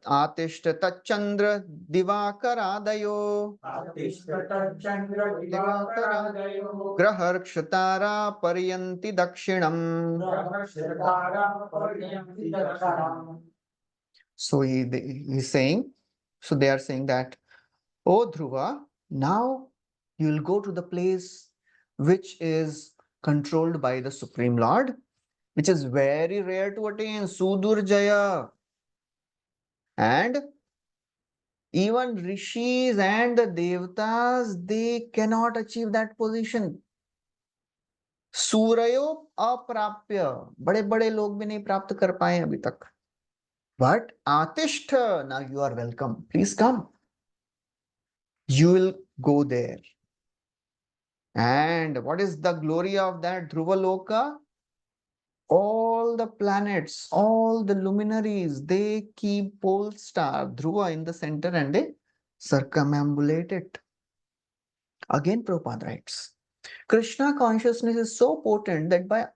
Atishta Tachandra Divakaradayo. Graharkshatara Paryanti Dakshinam. So he's saying, so they are saying that, oh Dhruva, now you will go to the place which is controlled by the Supreme Lord, which is very rare to attain, Sudurjaya. And even rishis and the devtas, they cannot achieve that position. सूरयो अप्राप्य, बड़े बड़े लोग भी नहीं प्राप्त कर पाए अभी तक. But आतिष्ठ, now you are welcome, please come, you will go there. And what is the glory of that Dhruva Loka? All the planets, all the luminaries, they keep pole star Dhruva in the center and they circumambulate it. Again, Prabhupada writes, Krishna consciousness is so potent that by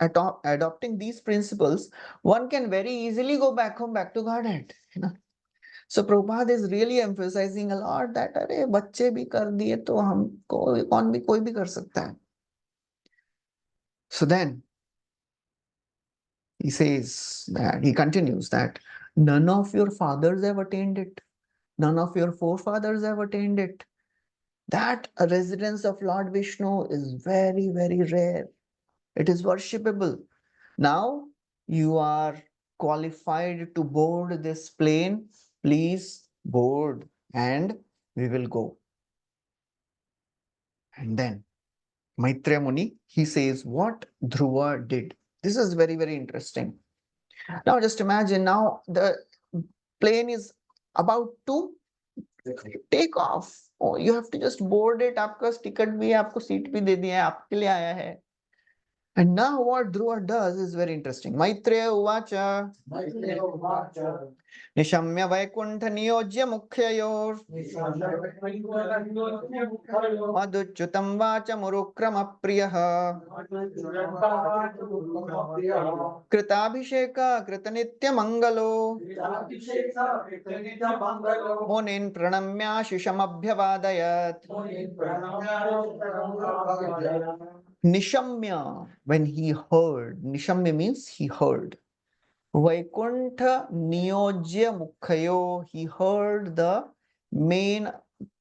adopting these principles, one can very easily go back home, back to Godhead. So Prabhupada is really emphasizing a lot that अरे बच्चे भी कर दिए तो हमको कौन भी कोई भी कर सकता है. So then he says that, he continues that none of your fathers have attained it. None of your forefathers have attained it. That a residence of Lord Vishnu is very, very rare. It is worshipable. Now you are qualified to board this plane. Please board and we will go. And then Maitreya Muni, he says what Dhruva did. This is very, very interesting. Now just imagine, now the plane is about to take off. Oh, you have to just board it. आपका ticket भी है, आपको seat भी दे दिया है, आपके लिए आया है. And now what Dhruva does is very interesting. Maitreya Uvacha. Nishamya Vaikuntha Niyojya Mukhyayor. Madhuchutam Vacha Murukrama Priyaha. Kritabhisheka Kritanitya Mangalo. Munin Pranamya Shishamabhyavadayat. Nishamya, when he heard, Nishamya means he heard. Vaikuntha Niyojya Mukhayo, he heard the main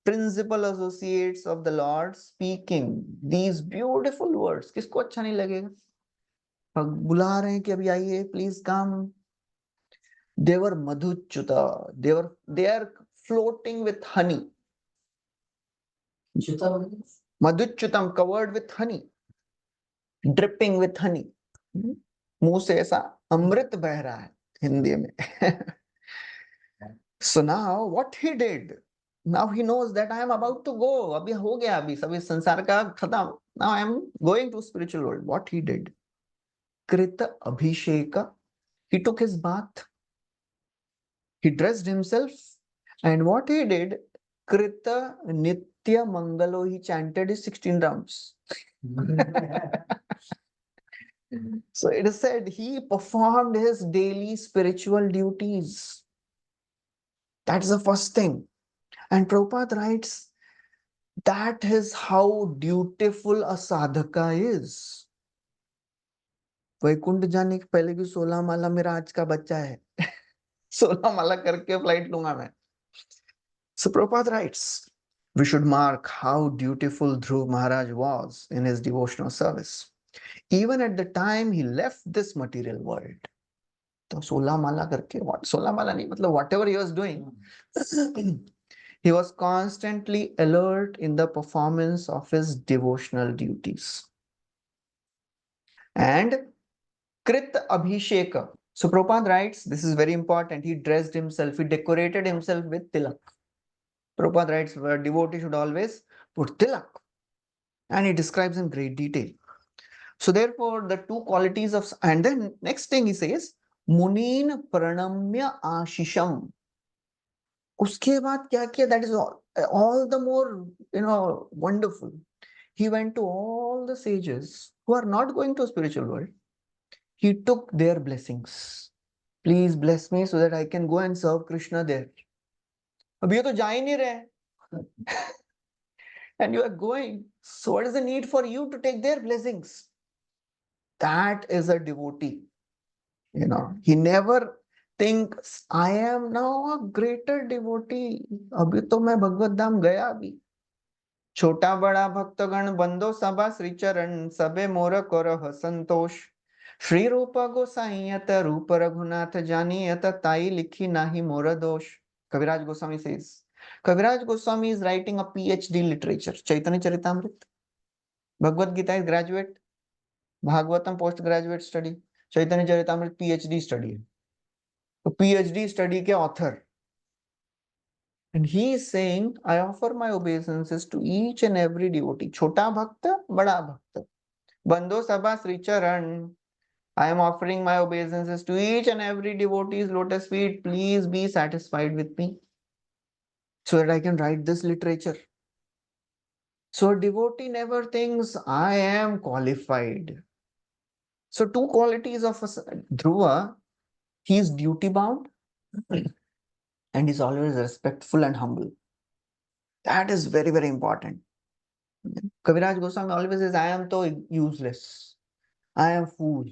principal associates of the Lord speaking these beautiful words. किसको अच्छा नहीं लगेगा? बुला रहे हैं कि अभी आइए, please come. They were madhuchuta. They are floating with honey. Madhuchutam, covered with honey. Dripping with honey. मुंह से ऐसा अमृत बह रहा है हिंदी में. So now what he did, now he knows that I am about to go. अभी हो गया, अभी सभी संसार का खत्म. Now I am going to spiritual world. What he did, Krita Abhisheka, he took his bath, he dressed himself, and what he did, Krita Nitya Mangalo, he chanted his 16 rounds. So it is said he performed his daily spiritual duties. That's the first thing. And Prabhupada writes, that is how dutiful a sadhaka is. Vaikuntha जाने के पहले की 16 माला मेरा आज का बच्चा है. 16 माला करके फ्लाइट लूंगा मैं. So Prabhupada writes, we should mark how dutiful Dhruv Maharaj was in his devotional service. Even at the time he left this material world. तो 16 माला करके, what 16 माला नहीं, मतलब whatever he was doing, he was constantly alert in the performance of his devotional duties. And Krit Abhisheka. So Prabhupada writes, this is very important, he dressed himself, he decorated himself with tilak. Prabhupada writes, a devotee should always put tilak. And he describes in great detail. So therefore, the two qualities of, and then next thing he says, Munin Pranamya Ashisham. Uske baad kya kiya? That is all the more, wonderful. He went to all the sages who are not going to a spiritual world. He took their blessings. Please bless me so that I can go and serve Krishna there. अब ये तो जा ही नहीं रहे. And you are going. So what is the need for you to take their blessings? That is a devotee. He never thinks, I am now a greater devotee. अभी तो मैं भगवत धाम गया अभी. छोटा बड़ा भक्तगण बंदो सभा श्री चरण सबे मोर करह संतोष श्री रूप गोसाइयत रूप रघुनाथ जानियत ताई लिखी नाही मोर दोष. Kaviraj Goswami says. Kaviraj Goswami is writing a PhD literature. Chaitanya Charitamrita. Bhagavad Gita is graduate. Bhagavatam postgraduate study. Chaitanya Charitamrita PhD study. तो PhD study के author. And he is saying, I offer my obeisances to each and every devotee. Chota bhakta, bada bhakta. Bando sabha Sri Charan. I am offering my obeisances to each and every devotee's lotus feet. Please be satisfied with me so that I can write this literature. So a devotee never thinks, I am qualified. So two qualities of Dhruva, he is duty bound and is always respectful and humble. That is very, very important. Kaviraj Goswami always says, I am so useless. I am fool.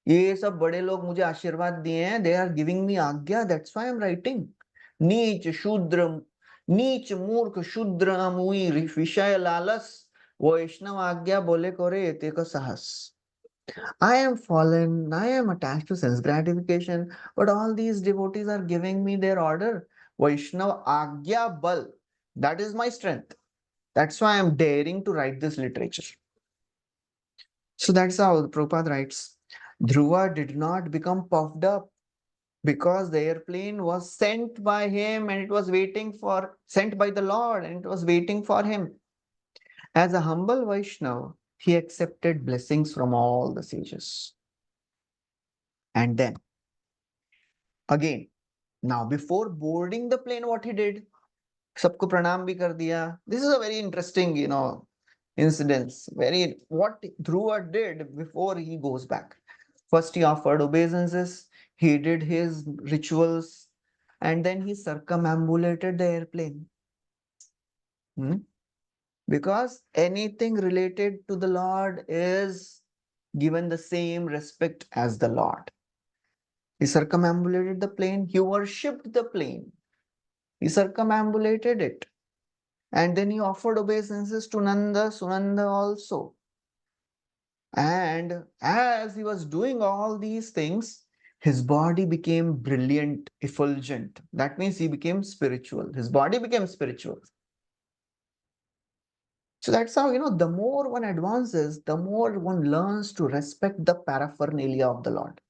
ये सब बड़े लोग मुझे आशीर्वाद दिए हैं. They are giving me आज्ञा. That's why I am writing. नीच शूद्र नीच मूर्ख शूद्र अमुई विषय लालस वैष्णव आज्ञा बोले करे एते का साहस. I am fallen, I am attached to sense gratification, but all these devotees are giving me their order. Vaishnava Agya Bal. That is my strength. That's why I am daring to write this literature. So that's how Prabhupada writes. Dhruva did not become puffed up because the airplane was sent by him and it was sent by the Lord and it was waiting for him. As a humble Vaishnava, he accepted blessings from all the sages. And then, again, now before boarding the plane, what he did, सबको प्रणाम भी कर दिया. This is a very interesting, incidents. What Dhruva did before he goes back. First, he offered obeisances, he did his rituals, and then he circumambulated the airplane. Because anything related to the Lord is given the same respect as the Lord. He circumambulated the plane, he worshipped the plane, he circumambulated it. And then he offered obeisances to Nanda, Sunanda also. And as he was doing all these things, his body became brilliant, effulgent. That means he became spiritual. His body became spiritual. So that's how, the more one advances, the more one learns to respect the paraphernalia of the Lord.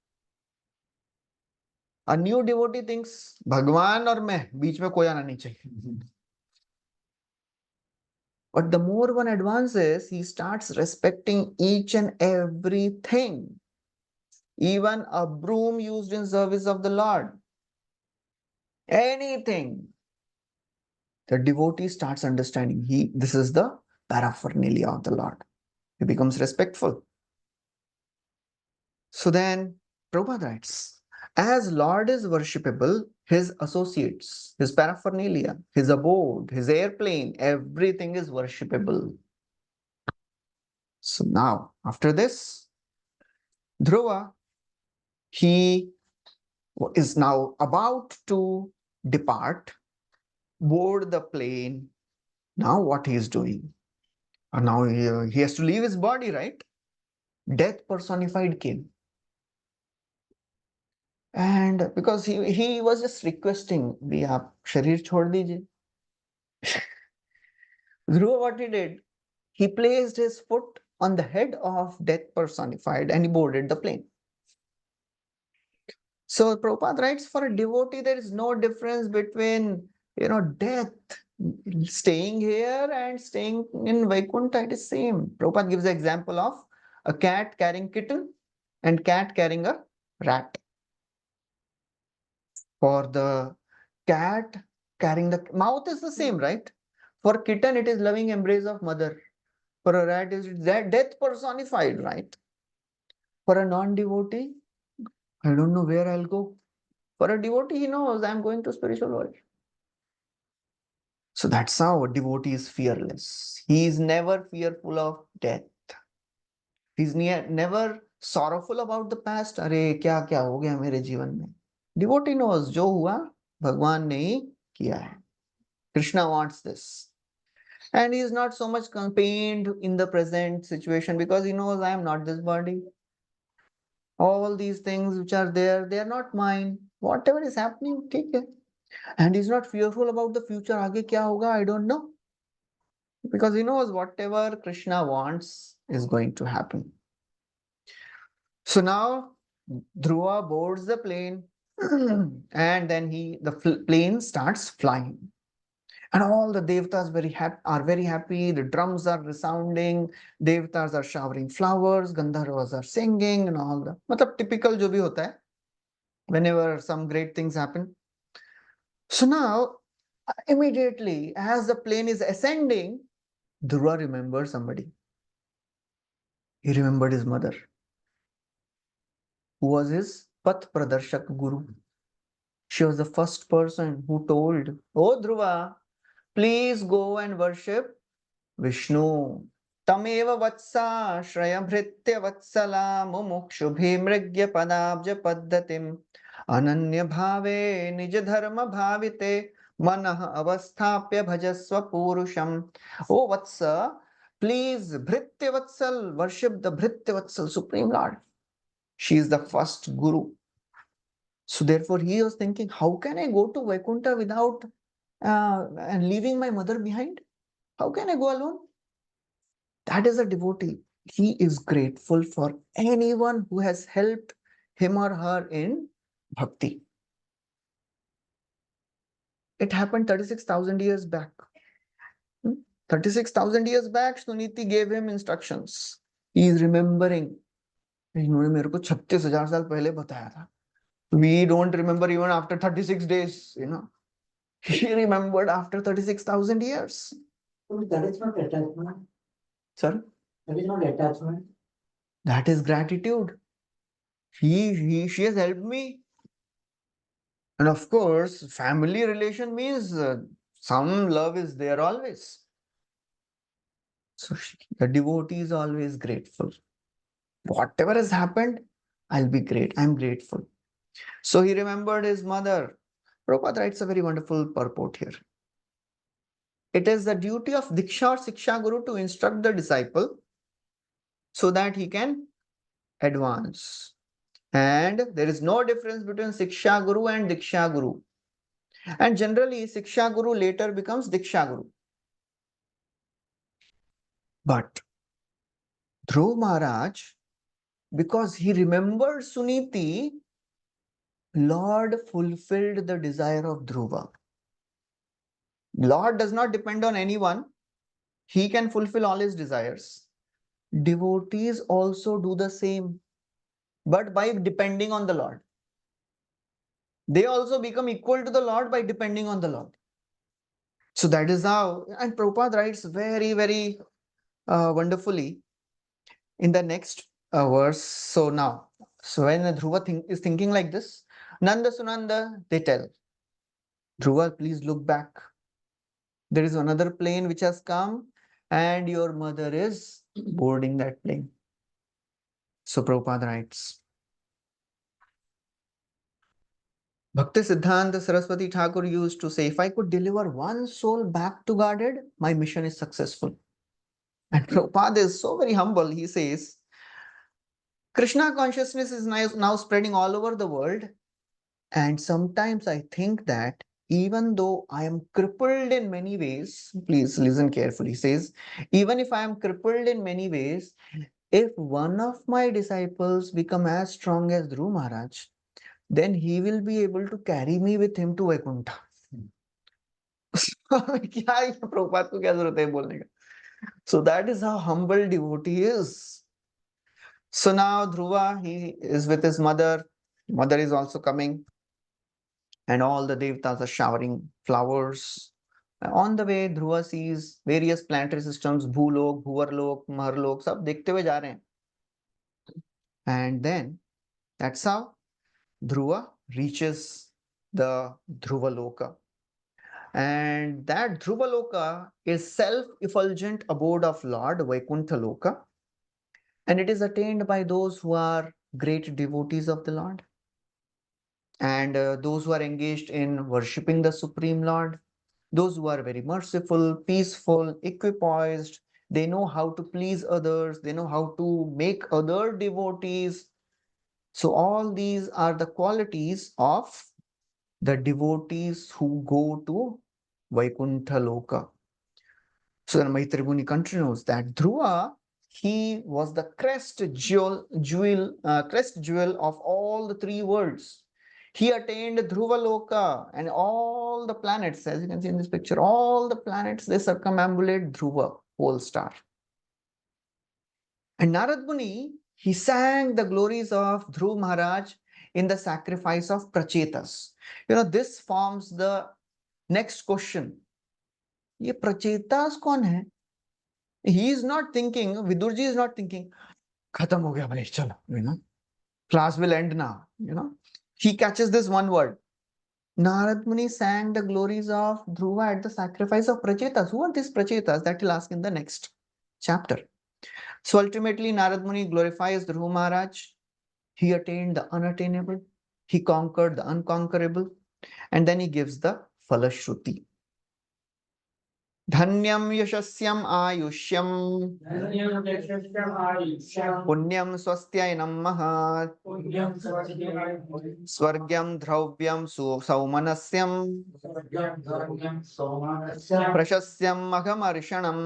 A new devotee thinks, Bhagwan और मैं, बीच में कोई आना नहीं चाहिए. But the more one advances, he starts respecting each and everything. Even a broom used in service of the Lord. Anything. The devotee starts understanding this is the paraphernalia of the Lord. He becomes respectful. So then, Prabhupada writes, as Lord is worshipable, his associates, his paraphernalia, his abode, his airplane, everything is worshipable. So now, after this, Dhruva, he is now about to depart, board the plane. Now what he is doing? Now he has to leave his body, right? Death personified came. And because he was just requesting, bhi aap sharir chhod dijiye. Dhruva, what he did? He placed his foot on the head of death personified and he boarded the plane. So Prabhupada writes, for a devotee, there is no difference between, death, staying here and staying in Vaikuntha. It is same. Prabhupada gives the example of a cat carrying kitten and cat carrying a rat. For the cat carrying the mouth is the same, right? For kitten, it is loving embrace of mother. For a rat, it is death personified, right? For a non-devotee, I don't know where I'll go. For a devotee, he knows I'm going to spiritual world. So that's how a devotee is fearless. He is never fearful of death. He's never sorrowful about the past. अरे क्या क्या हो गया मेरे जीवन में. Devotee knows जो हुआ भगवान ने ही किया है. Krishna wants this. And he is not so much pained in the present situation because he knows I am not this body. All these things which are there, they are not mine. Whatever is happening, take it. And he's not fearful about the future. Aage kya hoga, I don't know. Because he knows whatever Krishna wants is going to happen. So now Dhruva boards the plane and then the plane starts flying. And all the devtas are very happy. The drums are resounding. Devtas are showering flowers. Gandharvas are singing and all the. Matlab typical jo bhi hota hai whenever some great things happen. So now, immediately, as the plane is ascending, Dhruva remembered somebody. He remembered his mother, who was his Path Pradarshak Guru. She was the first person who told, "Oh Dhruva, please go and worship Vishnu. Tameva vatsa shrayabhritya vatsala mumukshubhi mrigya padabja paddatim ananya bhave nija dharma bhavite manah avasthapya bhajasva purusham." Oh Vatsa, please Bhritya Vatsal, worship the Bhritya Vatsal, Supreme Lord. She is the first Guru. So therefore he was thinking, how can I go to Vaikuntha without and leaving my mother behind? How can I go alone? That is a devotee. He is grateful for anyone who has helped him or her in bhakti. It happened 36,000 years back. 36,000 years back, Suniti gave him instructions. He is remembering. इन्होंने मेरे को 36,000 साल पहले बताया था. We don't remember even after 36 days, He remembered after 36,000 years. That is not attachment. Sir? That is not attachment. That is gratitude. She has helped me. And of course, family relation means some love is there always. So the devotee is always grateful. Whatever has happened, I'll be great. I'm grateful. So he remembered his mother. Prabhupada writes a very wonderful purport here. It is the duty of Diksha or Siksha Guru to instruct the disciple so that he can advance. And there is no difference between Siksha Guru and Diksha Guru. And generally, Siksha Guru later becomes Diksha Guru. But Dhruv Maharaj, because he remembered Suniti, Lord fulfilled the desire of Dhruva. Lord does not depend on anyone. He can fulfill all his desires. Devotees also do the same, but by depending on the Lord. They also become equal to the Lord by depending on the Lord. So that is how, and Prabhupada writes very, very wonderfully in the next verse. So when Dhruva is thinking like this, Nanda Sunanda, they tell, Dhruva, please look back. There is another plane which has come and your mother is boarding that plane. So Prabhupada writes, Bhakti Siddhanta Saraswati Thakur used to say, if I could deliver one soul back to Godhead, my mission is successful. And Prabhupada is so very humble. He says, Krishna consciousness is now spreading all over the world. And sometimes I think that even though I am crippled in many ways, please listen carefully, he says, even if I am crippled in many ways, if one of my disciples become as strong as Dhruv Maharaj, then he will be able to carry me with him to Vaikuntha. So that is how humble devotee is. So now Dhruva, he is with his mother. Mother is also coming. And all the devtas are showering flowers. On the way, Dhruva sees various planetary systems, Bhulok, Bhuvarlok, Maharlok, sab dekhte hue ja rahe hain. And then that's how Dhruva reaches the Dhruva Loka. And that Dhruva Loka is self-effulgent abode of Lord Vaikuntha Loka. And it is attained by those who are great devotees of the Lord. And those who are engaged in worshipping the Supreme Lord. those who are very merciful, peaceful, equipoised. They know how to please others. They know how to make other devotees. So all these are the qualities of the devotees who go to Vaikuntha Loka. So then Maitri Muni continues that Dhruva, he was the crest jewel of all the three worlds. He attained Dhruva Loka, and all the planets, as you can see in this picture, all the planets, they circumambulate Dhruva, pole star. And Narad Muni, he sang the glories of Dhruv Maharaj in the sacrifice of Prachetas. This forms the next question. ये प्रचेतास कौन है? He is not thinking, Vidurji is not thinking, khatam ho gaya bhai, chalo, class will end now, He catches this one word. Narad Muni sang the glories of Dhruva at the sacrifice of Prachetas. Who are these Prachetas? That he'll ask in the next chapter. So ultimately, Narad Muni glorifies Dhruva Maharaj. He attained the unattainable. He conquered the unconquerable. And then he gives the Falashruti. धन्यं यशस्यम् आयुष्यम् पुण्यं स्वस्त्ययनं महत् स्वर्ग्यं द्रव्यं सौमनस्यं प्रशस्त्यं अघमर्षणम्.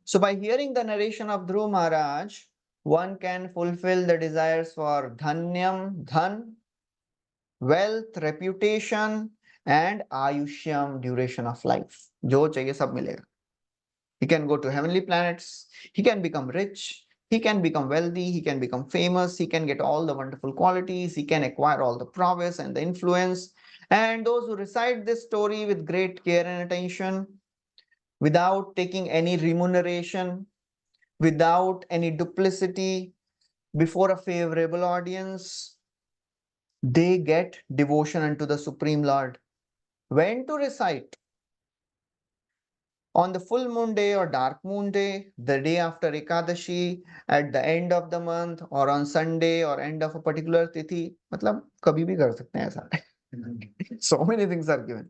So by hearing the narration of Dhruva Maharaj, one can fulfill the desires for dhanyam, dhan, wealth, reputation, and ayushyam, duration of life. Jo chahiye sab milega. He can go to heavenly planets, he can become rich, he can become wealthy, he can become famous, he can get all the wonderful qualities, he can acquire all the prowess and the influence. And those who recite this story with great care and attention, without taking any remuneration, without any duplicity, before a favorable audience, they get devotion unto the Supreme Lord. When to recite? On the full moon day or dark moon day, the day after Ekadashi, at the end of the month, or on Sunday or end of a particular tithi. मतलब कभी भी कर सकते हैं ऐसा. So many things are given.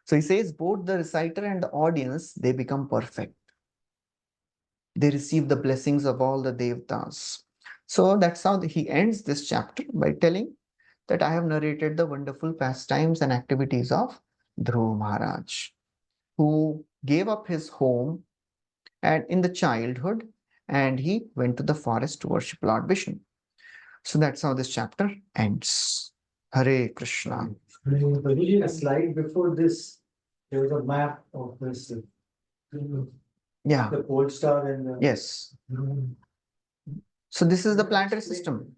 So he says both the reciter and the audience, they become perfect. They receive the blessings of all the devtas. So that's how he ends this chapter by telling that I have narrated the wonderful pastimes and activities of Dhruva Maharaj, who gave up his home and in the childhood, and he went to the forest to worship Lord Vishnu. So that's how this chapter ends. Hare Krishna. A slide before this, there was a map of this. Yeah. The pole star and the... Yes. So this is the planetary system.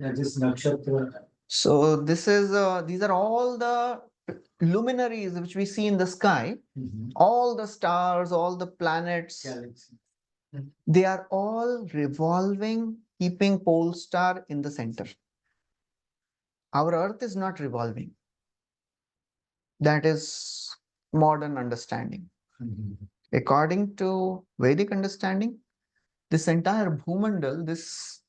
Yeah, this nakshatra. So this is these are all the luminaries which we see in the sky. All the stars, all the planets, Galaxy. they are all revolving, keeping pole star in the center. Our earth is not revolving. That is modern understanding. According to Vedic understanding, this entire Bhumandal, this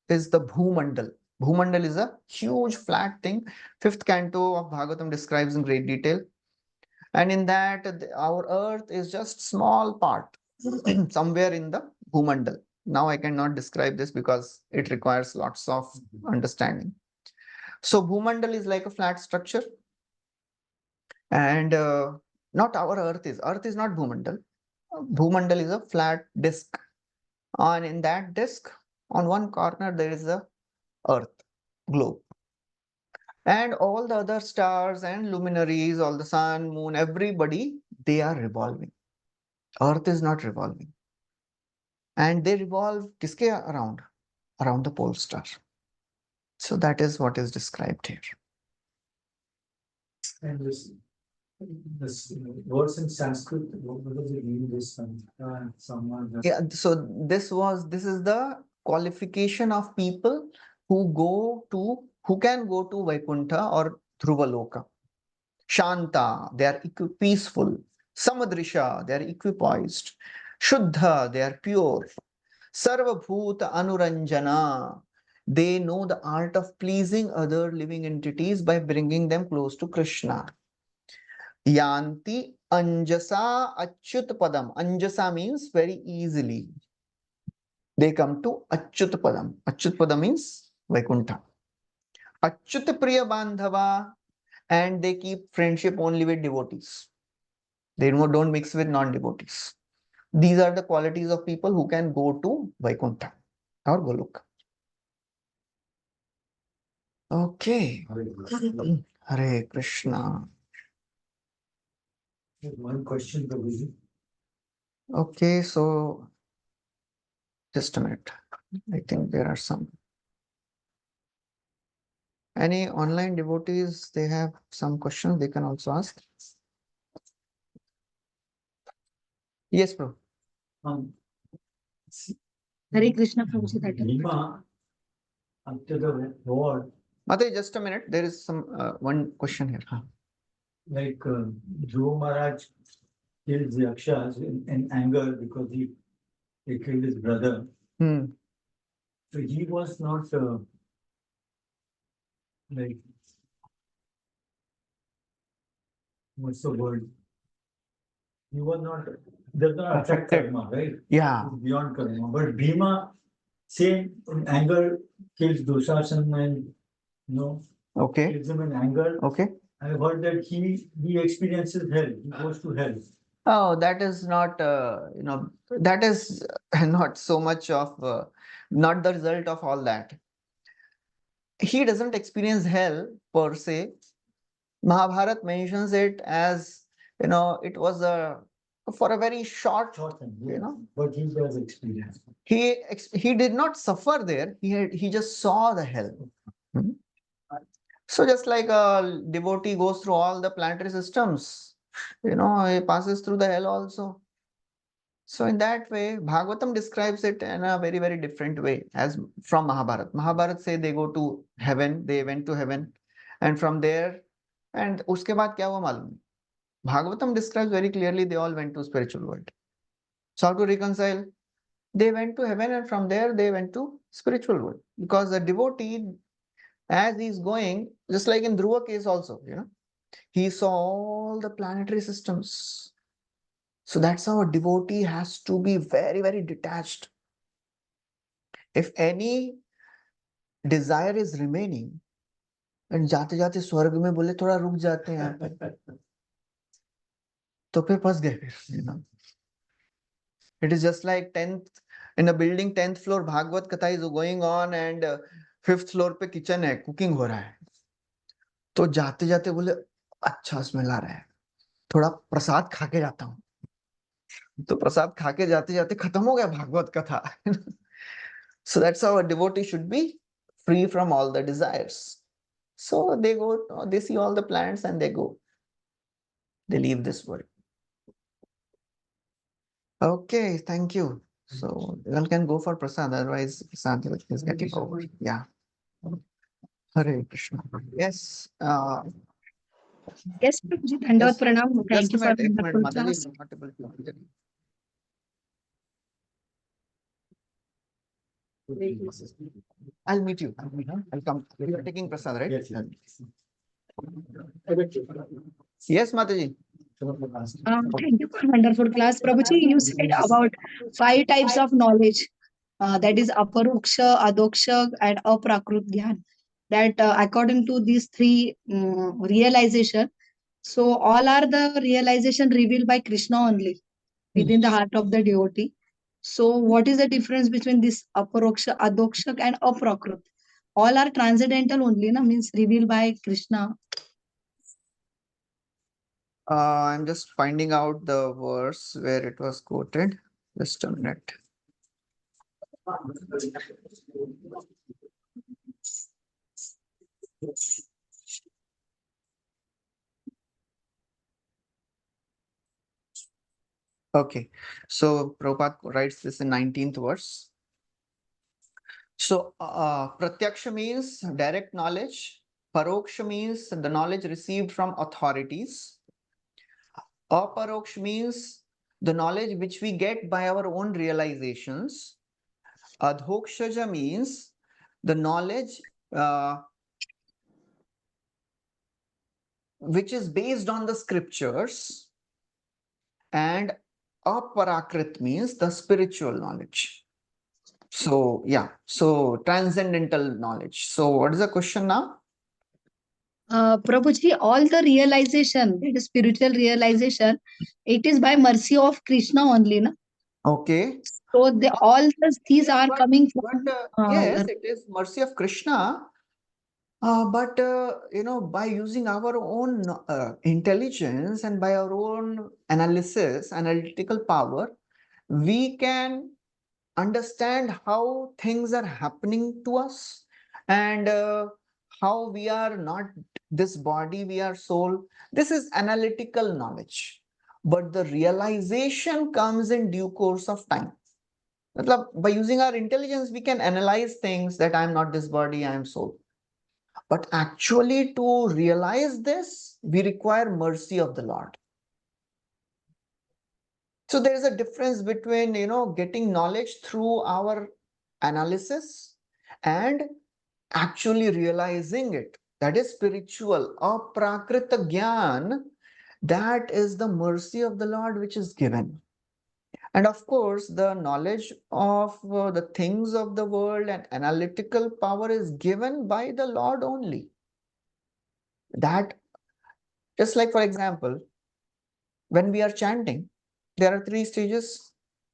is the Bhumandal. Bhumandal is a huge flat thing. 5th canto of Bhagavatam describes in great detail. And in that, our earth is just small part, somewhere in the Bhumandal. Now I cannot describe this because it requires lots of understanding. So Bhumandal is like a flat structure. And not our earth is not Bhumandal. Bhumandal is a flat disk. And in that disk, on one corner, there is a earth, globe. And all the other stars and luminaries, all the sun, moon, everybody, they are revolving. Earth is not revolving. And they revolve kiske around? Around the pole star. So that is what is described here. And this words in Sanskrit, what does it mean? This someone. Yeah, so this is the qualification of people who can go to Vaikuntha or Dhruvaloka. Shanta, they are peaceful. Samadrisha, they are equipoised. Shuddha, they are pure. Sarvabhuta Anuranjana, They know the art of pleasing other living entities by bringing them close to Krishna. Yanti anjasa achyut padam. Anjasa means very easily. They come to achyut padam. Achyut padam means Vaikuntha. Achyut priya bandhava, and they keep friendship only with devotees. They don't mix with non-devotees. These are the qualities of people who can go to Vaikuntha or Golok. Okay. Hare Krishna. One question, Prabhuji. Okay, so just a minute. I think there are some. Any online devotees, they have some questions they can also ask. Yes, bro. Um, Hare Krishna, Prabhuji. That is. Bhima, after the war, Mate, just a minute. There is some one question here. Huh. like Dhruva Maharaj killed the Yakshas in anger because he killed his brother. Hmm. So he was not like, what's the word? He was not, does not affect karma, right? Yeah. It's beyond karma. But Bhima, same in anger, kills Dushasana and, you know, Okay. kills him in anger. Okay. I heard that he experiences hell, he goes to hell. Oh, that is not, that is not so much of, not the result of all that. He doesn't experience hell per se. Mahabharat mentions it as, it was for a very short, Short time, you yeah. know, But he does experience. he did not suffer there. He just saw the hell. Hmm. So just like a devotee goes through all the planetary systems, he passes through the hell also. So in that way, Bhagavatam describes it in a very, very different way as from Mahabharata. Mahabharata say they go to heaven, they went to heaven, and from there, and uske baad kya hua malum? Bhagavatam describes very clearly they all went to spiritual world. So how to reconcile? They went to heaven and from there they went to spiritual world. Because the devotee, as he's going, just like in Dhruva case also, he saw all the planetary systems. So that's how a devotee has to be very, very detached. If any desire is remaining, and जाते जाते स्वर्ग में बोले थोड़ा रुक जाते हैं यहाँ पे, तो फिर फंस गए फिर, It is just like 10th in a building 10th floor Bhagavad Katha is going on and 5th floor पे kitchen है, cooking हो रहा है. तो जाते जाते बोले अच्छा स्मेल आ रहा है, थोड़ा प्रसाद खा के जाता हूँ. तो प्रसाद खा के जाते जाते खत्म हो गया भागवत कथा. So that's how a devotee should be, free from all the desires. So they go, they see all the planets and they go. They leave this world. Okay, thank you. So one can go for prasad, otherwise prasad is getting over. Yeah. Hare Krishna. Yes. Yes, Prabhuji. Dandavat pranam. Just Thank a you for minute, wonderful Mataji class. is not able to hear you. I'll meet you. I'll come. You are taking prasad, right? Yes, Yes, Mataji. Thank you for wonderful class. Prabhuji, you said about 5 types of knowledge. That is aparuksha, adoksha, and aprakrut dhyan. That according to these 3 realization, so all are the realization revealed by Krishna only within the heart of the devotee. So what is the difference between this aparoksha, adoksha, and aprakrut? All are transcendental only, na, means revealed by Krishna. I'm just finding out the verse where it was quoted. Just a minute. Okay, so Prabhupada writes this in 19th verse. So pratyaksha means direct knowledge. Paroksha means the knowledge received from authorities. Aparoksha means the knowledge which we get by our own realizations. Adhokshaja means the knowledge which is based on the scriptures, and aparakrit means the spiritual knowledge. So yeah, so transcendental knowledge. So what is the question now? Prabhuji, all the realization, that is spiritual realization, it is by mercy of Krishna only, na? Okay. So these are coming from Yes, it is mercy of Krishna. But by using our own intelligence and by our own analytical power, we can understand how things are happening to us, and how we are not this body, we are soul. This is analytical knowledge, but the realization comes in due course of time. By using our intelligence, we can analyze things that I am not this body, I am soul. But actually, to realize this, we require mercy of the Lord. So there is a difference between, getting knowledge through our analysis and actually realizing it. That is spiritual. Aprakrita Gyan, that is the mercy of the Lord which is given. And of course, the knowledge of the things of the world and analytical power is given by the Lord only. That, just like, for example, when we are chanting, there are three stages: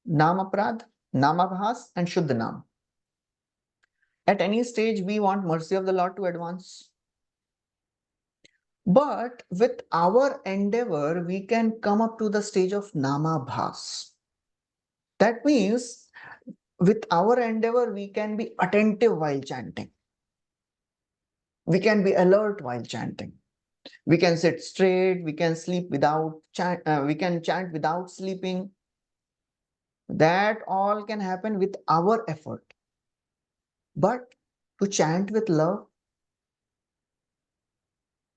Namaprad, Namabhas, and Shuddhanam. At any stage, we want mercy of the Lord to advance. But with our endeavor, we can come up to the stage of Namabhas. That means, with our endeavor, we can be attentive while chanting. We can be alert while chanting. We can sit straight. We can sleep without we can chant without sleeping. That all can happen with our effort. But to chant with love,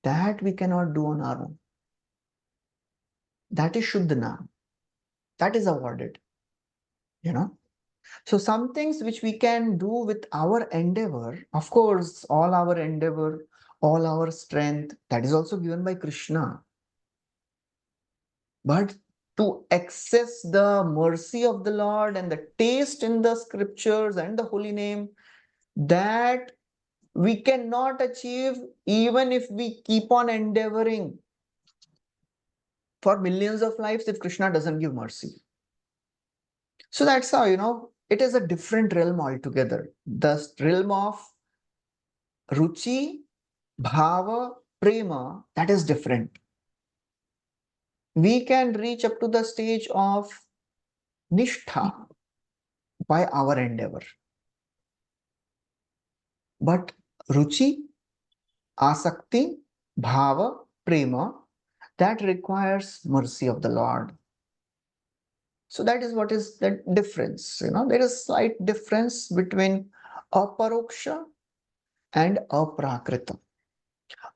that we cannot do on our own. That is Shuddhana. That is awarded. So some things which we can do with our endeavor, of course, all our endeavor, all our strength, that is also given by Krishna. But to access the mercy of the Lord and the taste in the scriptures and the holy name, that we cannot achieve even if we keep on endeavoring for millions of lives if Krishna doesn't give mercy. So that's how, it is a different realm altogether. The realm of Ruchi, Bhava, Prema, that is different. We can reach up to the stage of Nishtha by our endeavor. But Ruchi, Asakti, Bhava, Prema, that requires mercy of the Lord. So that is what is the difference. There is slight difference between aparoksha and aprakrita.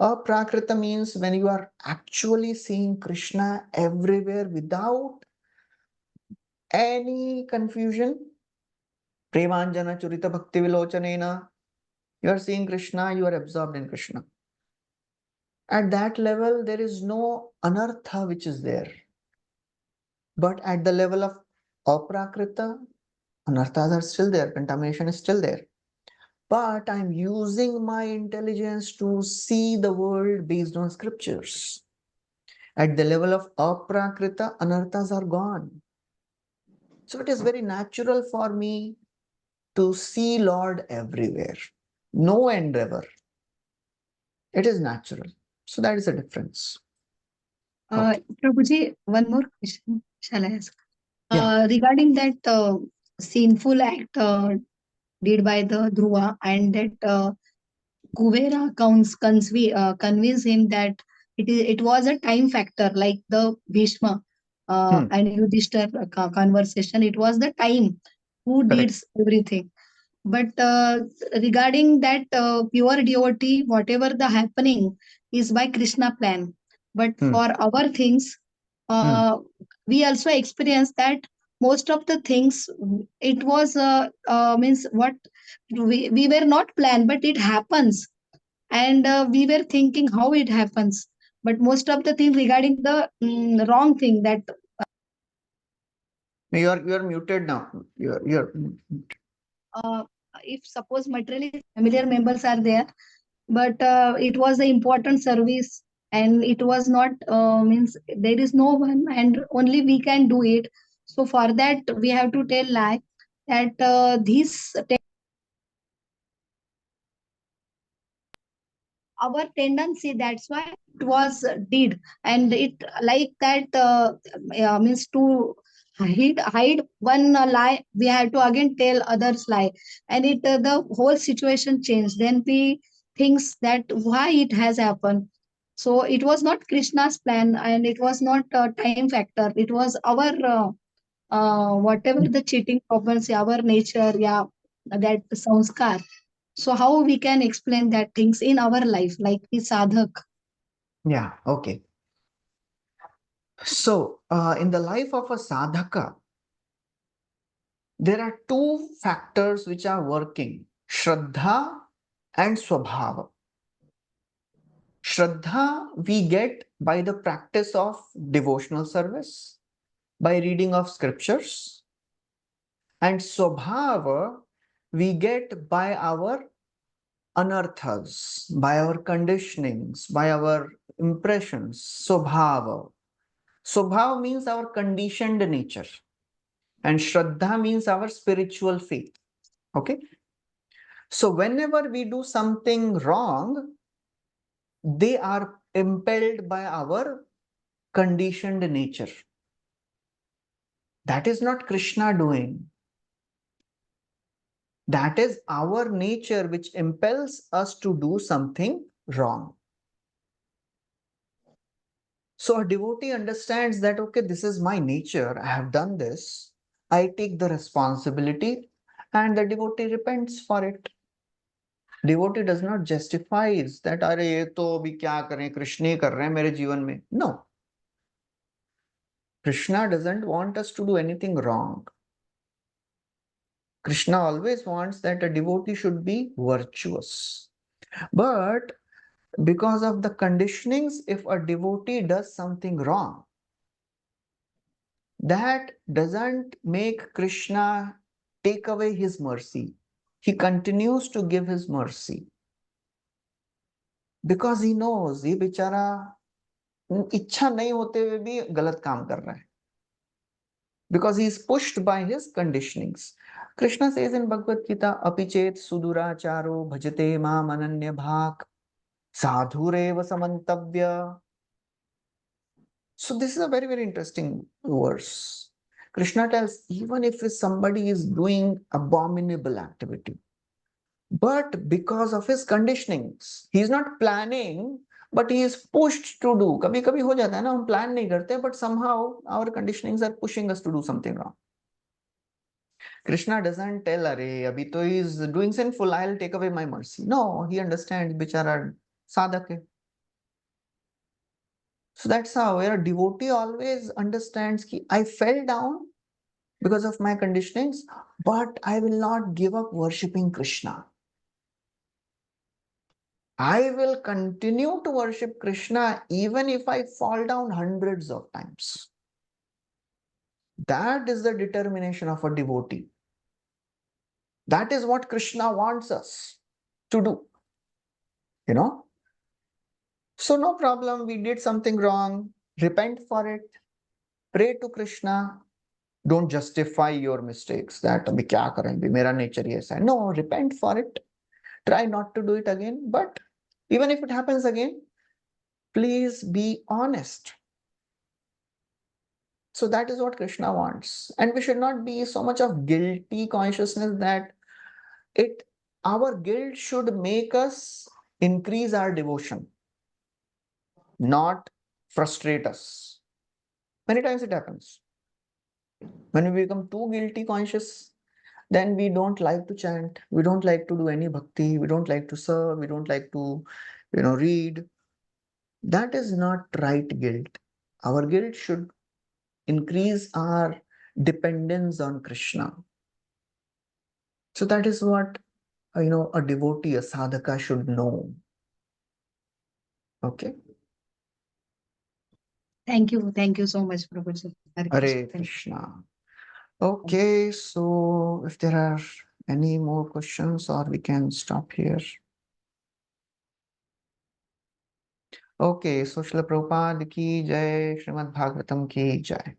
Aprakrita means when you are actually seeing Krishna everywhere without any confusion. Premanjana Churita Bhakti Vilochanena. You are seeing Krishna, you are absorbed in Krishna. At that level, there is no anartha which is there. But at the level of aprakrita, anarthas are still there, contamination is still there. But I'm using my intelligence to see the world based on scriptures. At the level of aprakrita, anarthas are gone. So it is very natural for me to see Lord everywhere. No endeavor. It is natural. So that is the difference. Prabhuji, one more question shall I ask? Yeah. Regarding that sinful act did by the Dhruva, and that Kuvera convinced him that it was a time factor, like the Bhishma and Yudhishthir conversation. It was the time who did Correct. everything. But regarding that pure devotee, whatever the happening is by Krishna plan. But for our things, we also experience that most of the things, it was means what, we were not planned, but it happens. And we were thinking how it happens, but most of the thing regarding the wrong thing, that You are muted now. You're uh, if suppose materially familiar members are there, but it was an important service, and it was not means there is no one and only we can do it. So for that we have to tell lie that this our tendency, that's why it was did. And it like that means to hide one lie, we have to again tell others lie, and it the whole situation changed. Then we thinks that why it has happened. So it was not Krishna's plan, and it was not a time factor, it was our whatever the cheating happens, our nature, yeah, that sanskar. So how we can explain that things in our life, like the sadhak? yeah, okay. So, in the life of a sadhaka, there are two factors which are working: Shraddha and Swabhava. Shraddha we get by the practice of devotional service, by reading of scriptures, and Swabhava we get by our anarthas, by our conditionings, by our impressions. Swabhava. Swabhava means our conditioned nature, and Shraddha means our spiritual faith. Okay. So whenever we do something wrong, they are impelled by our conditioned nature. That is not Krishna doing. That is our nature which impels us to do something wrong. So a devotee understands that, okay, this is my nature, I have done this, I take the responsibility, and the devotee repents for it. Devotee does not justify that, अरे ये तो अभी क्या करें, कृष्ण ही कर रहे हैं मेरे जीवन में. No. Krishna doesn't want us to do anything wrong. Krishna always wants that a devotee should be virtuous. But because of the conditionings, if a devotee does something wrong, that doesn't make Krishna take away his mercy. He continues to give his mercy. Because he knows ये बेचारा इच्छा नहीं होते हुए भी गलत काम कर रहा है. Because he is pushed by his conditionings. Krishna says in Bhagavad Gita, apichet suduracharo bhajate mam ananya bhak sadhureva samantavya. So this is a very, very interesting verse. Krishna tells, even if somebody is doing abominable activity, but because of his conditionings, he is not planning, but he is pushed to do. कभी कभी हो जाता है ना, हम plan नहीं करते, but somehow our conditionings are pushing us to do something wrong. Krishna doesn't tell, अरे अभी तो he is doing sinful, I'll take away my mercy. No, he understands, बेचारा साधक है. So that's how a devotee always understands कि I fell down because of my conditionings, but I will not give up worshipping Krishna. I will continue to worship Krishna even if I fall down hundreds of times. That is the determination of a devotee. That is what Krishna wants us to do. You know? So no problem, we did something wrong, repent for it, pray to Krishna. Don't justify your mistakes that अभी क्या करें, अभी मेरा nature ही ऐसा है. No, repent for it. Try not to do it again. But even if it happens again, please be honest. So that is what Krishna wants. And we should not be so much of guilty consciousness that our guilt should make us increase our devotion, not frustrate us. Many times it happens. When we become too guilty conscious, then we don't like to chant, we don't like to do any bhakti, we don't like to serve, we don't like to, read. That is not right guilt. Our guilt should increase our dependence on Krishna. So that is what a devotee, a sadhaka should know. Okay. Thank you so much, Prabhuji. Hare Krishna. Hare Krishna. Okay, so if there are any more questions, or we can stop here. Okay, so Srila Prabhupada ki jai, Srimad Bhagavatam ki jai.